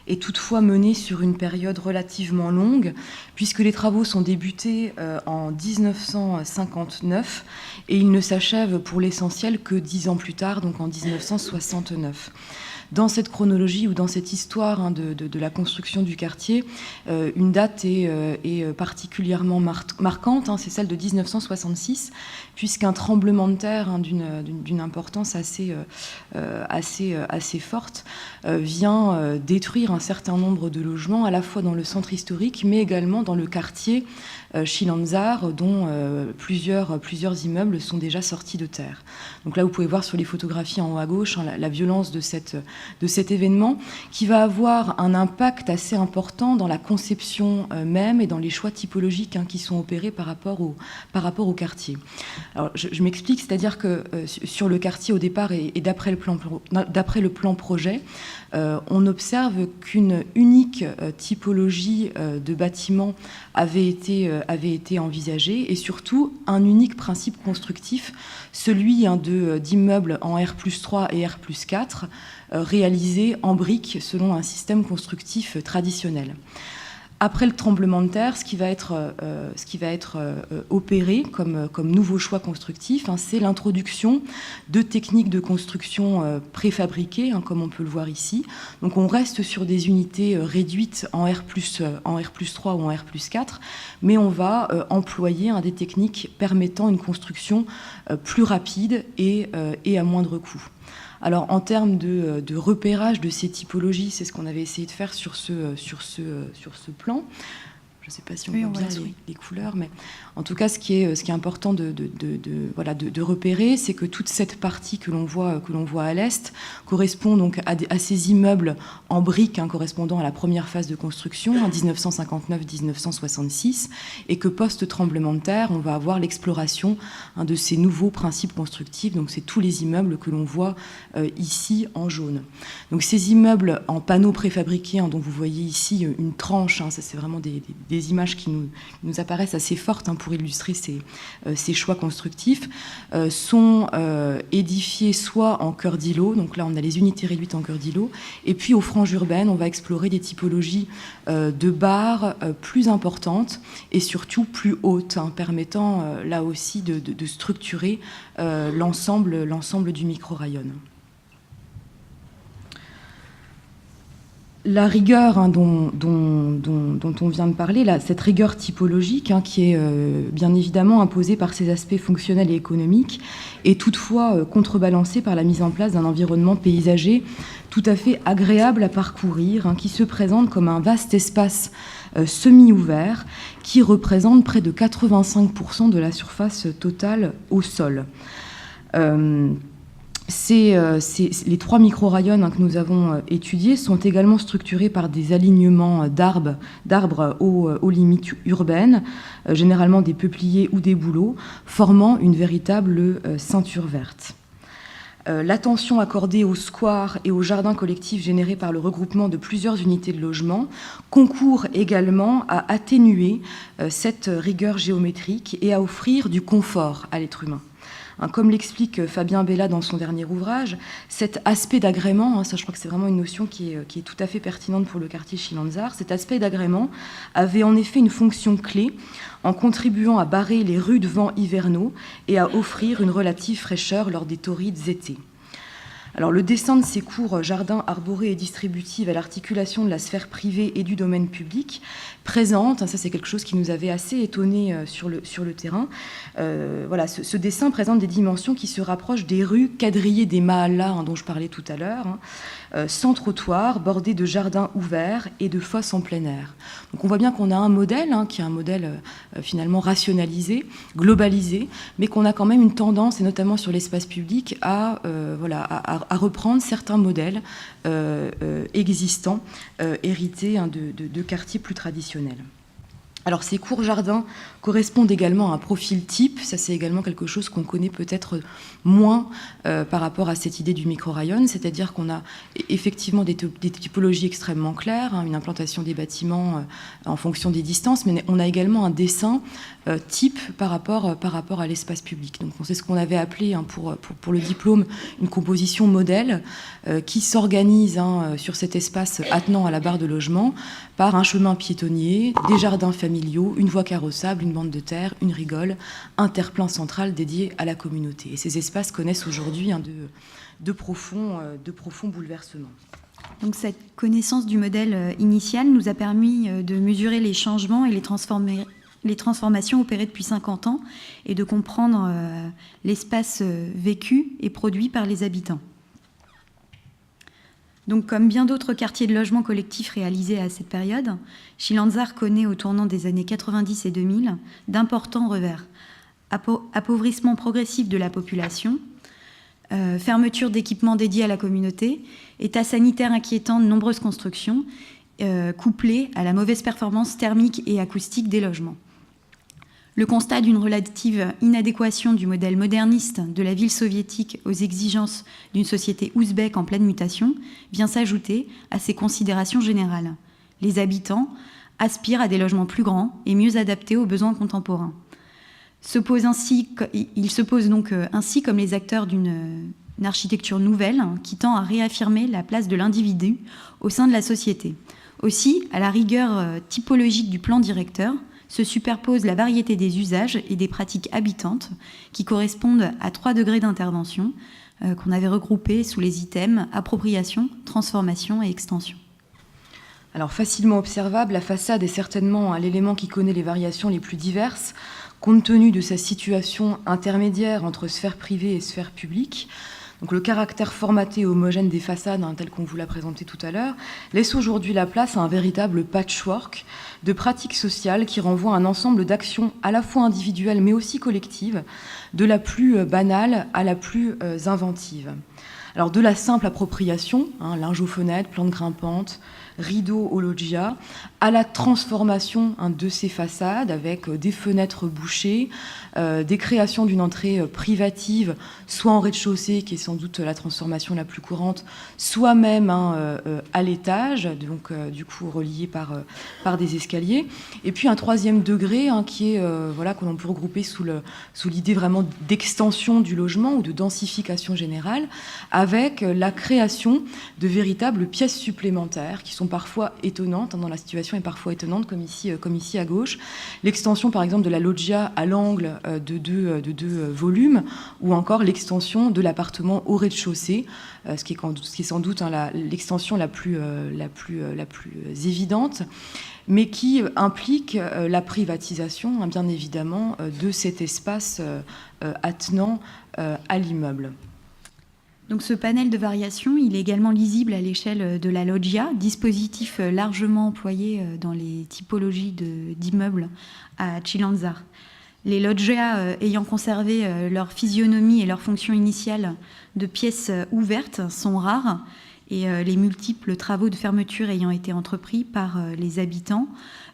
S3: est toutefois mené sur une période relativement longue, puisque les travaux sont débutés en 1959 et ils ne s'achèvent pour l'essentiel que 10 ans plus tard, donc en 1969. Dans cette chronologie ou dans cette histoire de la construction du quartier, une date est particulièrement marquante, c'est celle de 1966, puisqu'un tremblement de terre d'une importance assez forte vient détruire un certain nombre de logements, à la fois dans le centre historique, mais également dans le quartier Chilanzar, dont plusieurs immeubles sont déjà sortis de terre. Donc là, vous pouvez voir sur les photographies en haut à gauche la violence de cet événement, qui va avoir un impact assez important dans la conception même et dans les choix typologiques qui sont opérés par rapport au quartier. Alors, je m'explique, c'est-à-dire que sur le quartier au départ et d'après le plan projet, on observe qu'une unique typologie de bâtiments avait été envisagée, et surtout un unique principe constructif, celui d'immeubles en R+3 et R+4, réalisés en briques selon un système constructif traditionnel. Après le tremblement de terre, ce qui va être opéré comme nouveau choix constructif, c'est l'introduction de techniques de construction préfabriquées, comme on peut le voir ici. Donc on reste sur des unités réduites en R+3 ou en R+4, mais on va employer des techniques permettant une construction plus rapide et à moindre coût. Alors, en termes de repérage de ces typologies, c'est ce qu'on avait essayé de faire sur ce plan. Je ne sais pas si on voit bien les couleurs, mais en tout cas, ce qui est important de repérer, c'est que toute cette partie que l'on voit à l'est correspond donc à ces immeubles en briques correspondant à la première phase de construction, en 1959-1966, et que post-tremblement de terre, on va avoir l'exploration de ces nouveaux principes constructifs. Donc, c'est tous les immeubles que l'on voit ici en jaune. Donc, ces immeubles en panneaux préfabriqués, dont vous voyez ici une tranche, ça c'est vraiment des images qui nous apparaissent assez fortes pour illustrer ces choix constructifs, sont édifiés soit en cœur d'îlot, donc là on a les unités réduites en cœur d'îlot, et puis aux franges urbaines, on va explorer des typologies de barres plus importantes et surtout plus hautes, permettant là aussi de structurer l'ensemble du micro-rayon. La rigueur dont on vient de parler, cette rigueur typologique qui est bien évidemment imposée par ses aspects fonctionnels et économiques, est toutefois contrebalancée par la mise en place d'un environnement paysager tout à fait agréable à parcourir, qui se présente comme un vaste espace semi-ouvert qui représente près de 85% de la surface totale au sol. Les 3 micro-rayons que nous avons étudiés sont également structurés par des alignements d'arbres aux limites urbaines, généralement des peupliers ou des bouleaux, formant une véritable ceinture verte. L'attention accordée aux squares et aux jardins collectifs générés par le regroupement de plusieurs unités de logement concourt également à atténuer cette rigueur géométrique et à offrir du confort à l'être humain. Comme l'explique Fabien Bella dans son dernier ouvrage, cet aspect d'agrément, ça je crois que c'est vraiment une notion qui est tout à fait pertinente pour le quartier Chilanzar, cet aspect d'agrément avait en effet une fonction clé en contribuant à barrer les rudes vents hivernaux et à offrir une relative fraîcheur lors des torrides étés. Alors, le dessin de ces cours jardins arborés et distributifs à l'articulation de la sphère privée et du domaine public présente, ça c'est quelque chose qui nous avait assez étonné sur le terrain, voilà, ce dessin présente des dimensions qui se rapprochent des rues quadrillées des Mahallas dont je parlais tout à l'heure, sans trottoir, bordées de jardins ouverts et de fosses en plein air. Donc on voit bien qu'on a un modèle qui est un modèle finalement rationalisé, globalisé, mais qu'on a quand même une tendance, et notamment sur l'espace public, à reprendre certains modèles existants, hérités de quartiers plus traditionnels. Alors ces courts jardins correspondent également à un profil type, ça c'est également quelque chose qu'on connaît peut-être moins par rapport à cette idée du micro-rayon, c'est-à-dire qu'on a effectivement des typologies extrêmement claires, une implantation des bâtiments en fonction des distances, mais on a également un dessin type par rapport à l'espace public. Donc c'est ce qu'on avait appelé pour le diplôme une composition modèle qui s'organise sur cet espace attenant à la barre de logement par un chemin piétonnier, des jardins familiaux, une voie carrossable, une bande de terre, une rigole, un terre-plein central dédié à la communauté. Et ces espaces connaissent aujourd'hui de profonds bouleversements.
S4: Donc cette connaissance du modèle initial nous a permis de mesurer les changements et les transformations opérées depuis 50 ans et de comprendre l'espace vécu et produit par les habitants. Donc, comme bien d'autres quartiers de logement collectif réalisés à cette période, Chilanzar connaît au tournant des années 90 et 2000 d'importants revers. Appauvrissement progressif de la population, fermeture d'équipements dédiés à la communauté, état sanitaire inquiétant de nombreuses constructions, couplés à la mauvaise performance thermique et acoustique des logements. Le constat d'une relative inadéquation du modèle moderniste de la ville soviétique aux exigences d'une société ouzbèque en pleine mutation vient s'ajouter à ces considérations générales. Les habitants aspirent à des logements plus grands et mieux adaptés aux besoins contemporains. Ils se posent donc ainsi comme les acteurs d'une architecture nouvelle qui tend à réaffirmer la place de l'individu au sein de la société. Aussi, à la rigueur typologique du plan directeur, se superpose la variété des usages et des pratiques habitantes qui correspondent à 3 degrés d'intervention qu'on avait regroupés sous les items appropriation, transformation et extension.
S3: Alors facilement observable, la façade est certainement l'élément qui connaît les variations les plus diverses, compte tenu de sa situation intermédiaire entre sphère privée et sphère publique. Donc le caractère formaté et homogène des façades, tel qu'on vous l'a présenté tout à l'heure, laisse aujourd'hui la place à un véritable patchwork de pratiques sociales qui renvoient à un ensemble d'actions à la fois individuelles mais aussi collectives, de la plus banale à la plus inventive. Alors de la simple appropriation, linge aux fenêtres, plantes grimpantes, rideaux aux loggias, à la transformation de ces façades avec des fenêtres bouchées, des créations d'une entrée privative, soit en rez-de-chaussée, qui est sans doute la transformation la plus courante, soit même à l'étage, donc du coup relié par des escaliers. Et puis un troisième degré qui est que l'on peut regrouper sous l'idée vraiment d'extension du logement ou de densification générale, avec la création de véritables pièces supplémentaires qui sont parfois étonnantes, dont la situation est parfois étonnante, comme ici à gauche. L'extension, par exemple, de la loggia à l'angle de deux volumes, ou encore l'extension de l'appartement au rez-de-chaussée, ce qui est sans doute l'extension la plus évidente, mais qui implique la privatisation, bien évidemment, de cet espace attenant à l'immeuble.
S4: Donc ce panel de variations, il est également lisible à l'échelle de la loggia, dispositif largement employé dans les typologies d'immeubles à Chilanzar. Les loggias ayant conservé leur physionomie et leur fonction initiale de pièces ouvertes sont rares, et les multiples travaux de fermeture ayant été entrepris par les habitants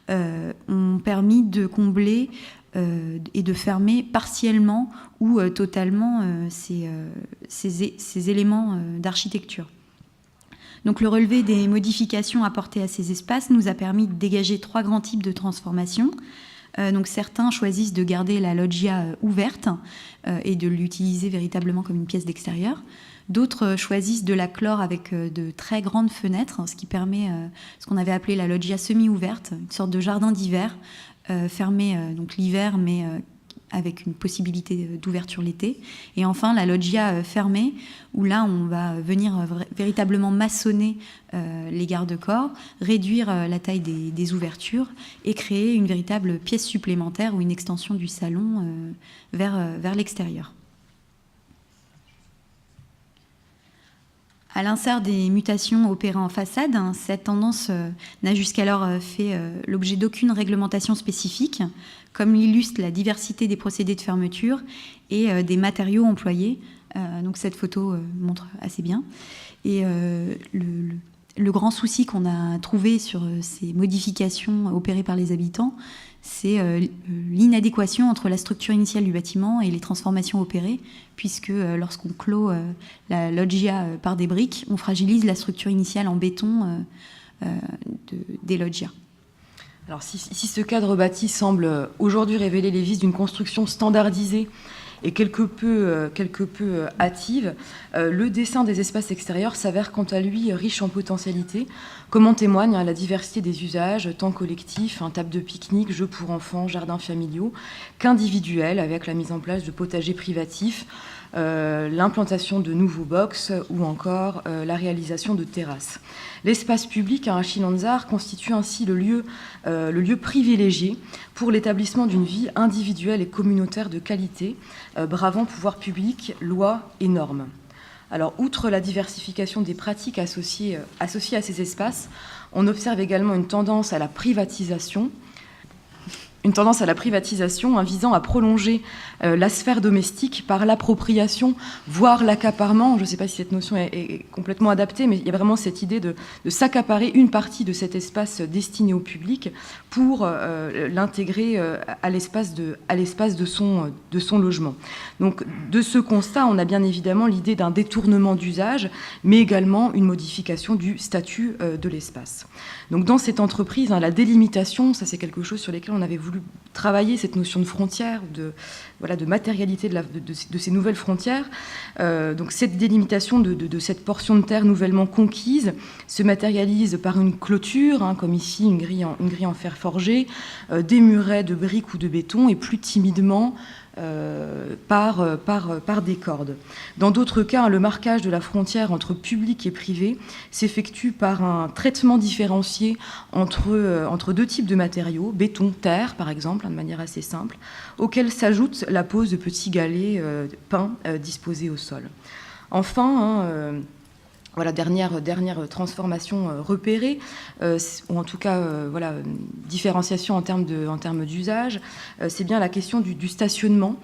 S4: ont permis de combler et de fermer partiellement ou totalement ces éléments d'architecture. Donc le relevé des modifications apportées à ces espaces nous a permis de dégager 3 grands types de transformations. Donc certains choisissent de garder la loggia ouverte et de l'utiliser véritablement comme une pièce d'extérieur. D'autres choisissent de la clore avec de très grandes fenêtres, ce qui permet ce qu'on avait appelé la loggia semi-ouverte, une sorte de jardin d'hiver, fermé donc l'hiver, mais avec une possibilité d'ouverture l'été. Et enfin, la loggia fermée, où là, on va venir véritablement maçonner les garde-corps, réduire la taille des ouvertures et créer une véritable pièce supplémentaire ou une extension du salon vers l'extérieur. À l'instar des mutations opérées en façade, cette tendance n'a jusqu'alors fait l'objet d'aucune réglementation spécifique, comme l'illustre la diversité des procédés de fermeture et des matériaux employés. Donc cette photo montre assez bien. Et le grand souci qu'on a trouvé sur ces modifications opérées par les habitants, c'est l'inadéquation entre la structure initiale du bâtiment et les transformations opérées, puisque lorsqu'on clôt la loggia par des briques, on fragilise la structure initiale en béton des loggias.
S3: Alors si ce cadre bâti semble aujourd'hui révéler les vices d'une construction standardisée et quelque peu hâtive, le dessin des espaces extérieurs s'avère quant à lui riche en potentialités, comme en témoigne la diversité des usages, tant collectifs, table de pique-nique, jeux pour enfants, jardins familiaux, qu'individuels, avec la mise en place de potagers privatifs, l'implantation de nouveaux box ou encore la réalisation de terrasses. L'espace public à Achille-Lanzar constitue ainsi le lieu privilégié pour l'établissement d'une vie individuelle et communautaire de qualité, bravant pouvoir public, loi et normes. Alors, outre la diversification des pratiques associées à ces espaces, on observe également une tendance à la privatisation visant à prolonger la sphère domestique par l'appropriation, voire l'accaparement. Je ne sais pas si cette notion est complètement adaptée, mais il y a vraiment cette idée de s'accaparer une partie de cet espace destiné au public pour l'intégrer à l'espace de son logement. Donc, de ce constat, on a bien évidemment l'idée d'un détournement d'usage, mais également une modification du statut de l'espace. Donc, dans cette entreprise, la délimitation, ça c'est quelque chose sur lequel on avait voulu travailler, cette notion de frontière, de matérialité de ces nouvelles frontières. Donc cette délimitation de cette portion de terre nouvellement conquise se matérialise par une clôture, comme ici une grille en fer forgé, des murets de briques ou de béton, et plus timidement par des cordes. Dans d'autres cas, le marquage de la frontière entre public et privé s'effectue par un traitement différencié entre 2 types de matériaux, béton, terre par exemple, de manière assez simple, auxquels s'ajoute la pose de petits galets peints disposés au sol. Enfin, dernière transformation repérée, ou en tout cas différenciation en termes d'usage, c'est bien la question du stationnement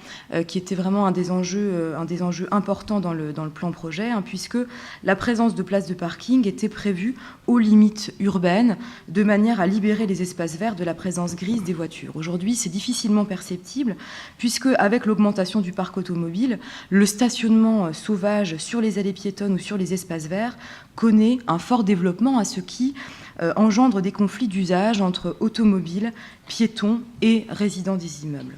S3: qui était vraiment un des enjeux importants dans le plan projet, puisque la présence de places de parking était prévue aux limites urbaines, de manière à libérer les espaces verts de la présence grise des voitures. Aujourd'hui, c'est difficilement perceptible, puisque avec l'augmentation du parc automobile, le stationnement sauvage sur les allées piétonnes ou sur les espaces verts connaît un fort développement, à ce qui engendre des conflits d'usage entre automobiles, piétons et résidents des immeubles.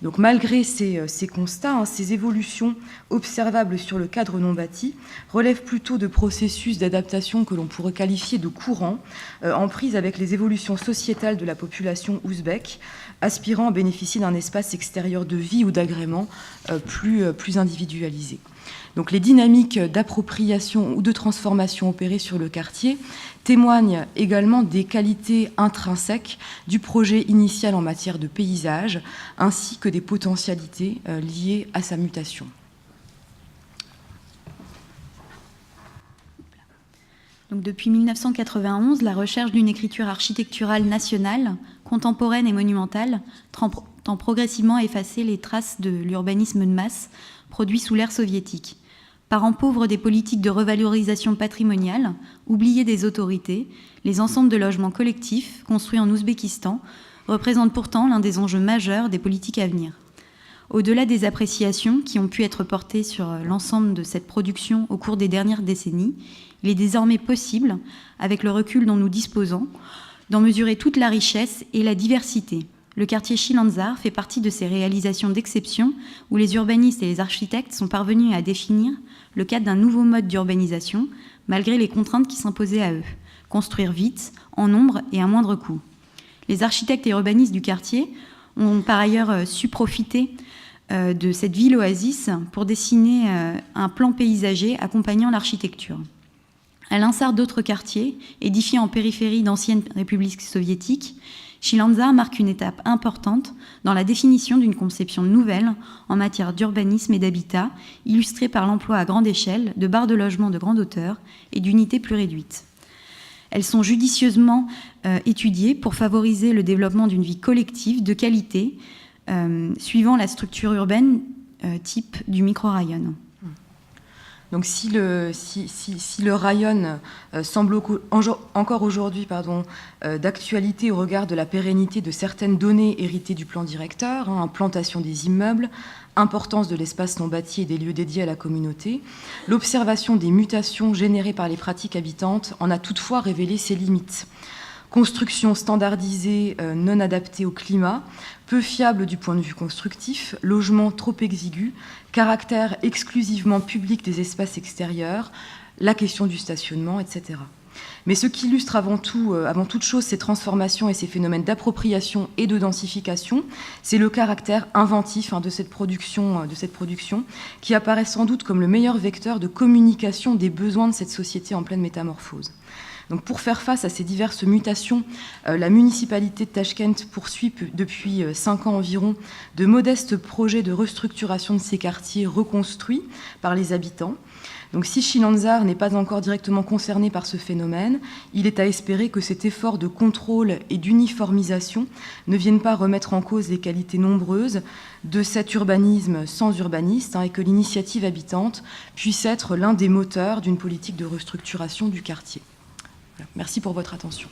S3: Donc malgré ces constats, ces évolutions observables sur le cadre non bâti relèvent plutôt de processus d'adaptation que l'on pourrait qualifier de courants, en prise avec les évolutions sociétales de la population ouzbek, aspirant à bénéficier d'un espace extérieur de vie ou d'agrément plus individualisé. Donc les dynamiques d'appropriation ou de transformation opérées sur le quartier témoignent également des qualités intrinsèques du projet initial en matière de paysage, ainsi que des potentialités liées à sa mutation.
S4: Donc depuis 1991, la recherche d'une écriture architecturale nationale, contemporaine et monumentale tend progressivement à effacer les traces de l'urbanisme de masse produit sous l'ère soviétique. Parents pauvres des politiques de revalorisation patrimoniale, oubliés des autorités, les ensembles de logements collectifs construits en Ouzbékistan représente pourtant l'un des enjeux majeurs des politiques à venir. Au-delà des appréciations qui ont pu être portées sur l'ensemble de cette production au cours des dernières décennies, il est désormais possible, avec le recul dont nous disposons, d'en mesurer toute la richesse et la diversité. Le quartier Chilanzar fait partie de ces réalisations d'exception où les urbanistes et les architectes sont parvenus à définir le cadre d'un nouveau mode d'urbanisation, malgré les contraintes qui s'imposaient à eux. Construire vite, en nombre et à moindre coût. Les architectes et urbanistes du quartier ont par ailleurs su profiter de cette ville oasis pour dessiner un plan paysager accompagnant l'architecture. À l'instar d'autres quartiers, édifiés en périphérie d'anciennes républiques soviétiques, Chilanzar marque une étape importante dans la définition d'une conception nouvelle en matière d'urbanisme et d'habitat, illustrée par l'emploi à grande échelle de barres de logement de grande hauteur et d'unités plus réduites. Elles sont judicieusement étudiées pour favoriser le développement d'une vie collective de qualité, suivant la structure urbaine type du micro-rayon.
S3: Donc si le rayon semble encore aujourd'hui d'actualité au regard de la pérennité de certaines données héritées du plan directeur, implantation des immeubles, importance de l'espace non bâti et des lieux dédiés à la communauté, l'observation des mutations générées par les pratiques habitantes en a toutefois révélé ses limites. Construction standardisée, non adaptée au climat, peu fiable du point de vue constructif, logement trop exigu, caractère exclusivement public des espaces extérieurs, la question du stationnement, etc. Mais ce qui illustre avant toute chose ces transformations et ces phénomènes d'appropriation et de densification, c'est le caractère inventif de cette production qui apparaît sans doute comme le meilleur vecteur de communication des besoins de cette société en pleine métamorphose. Donc pour faire face à ces diverses mutations, la municipalité de Tachkent poursuit depuis 5 ans environ de modestes projets de restructuration de ces quartiers reconstruits par les habitants. Donc si Chilanzar n'est pas encore directement concerné par ce phénomène, il est à espérer que cet effort de contrôle et d'uniformisation ne vienne pas remettre en cause les qualités nombreuses de cet urbanisme sans urbaniste et que l'initiative habitante puisse être l'un des moteurs d'une politique de restructuration du quartier. Merci pour votre attention.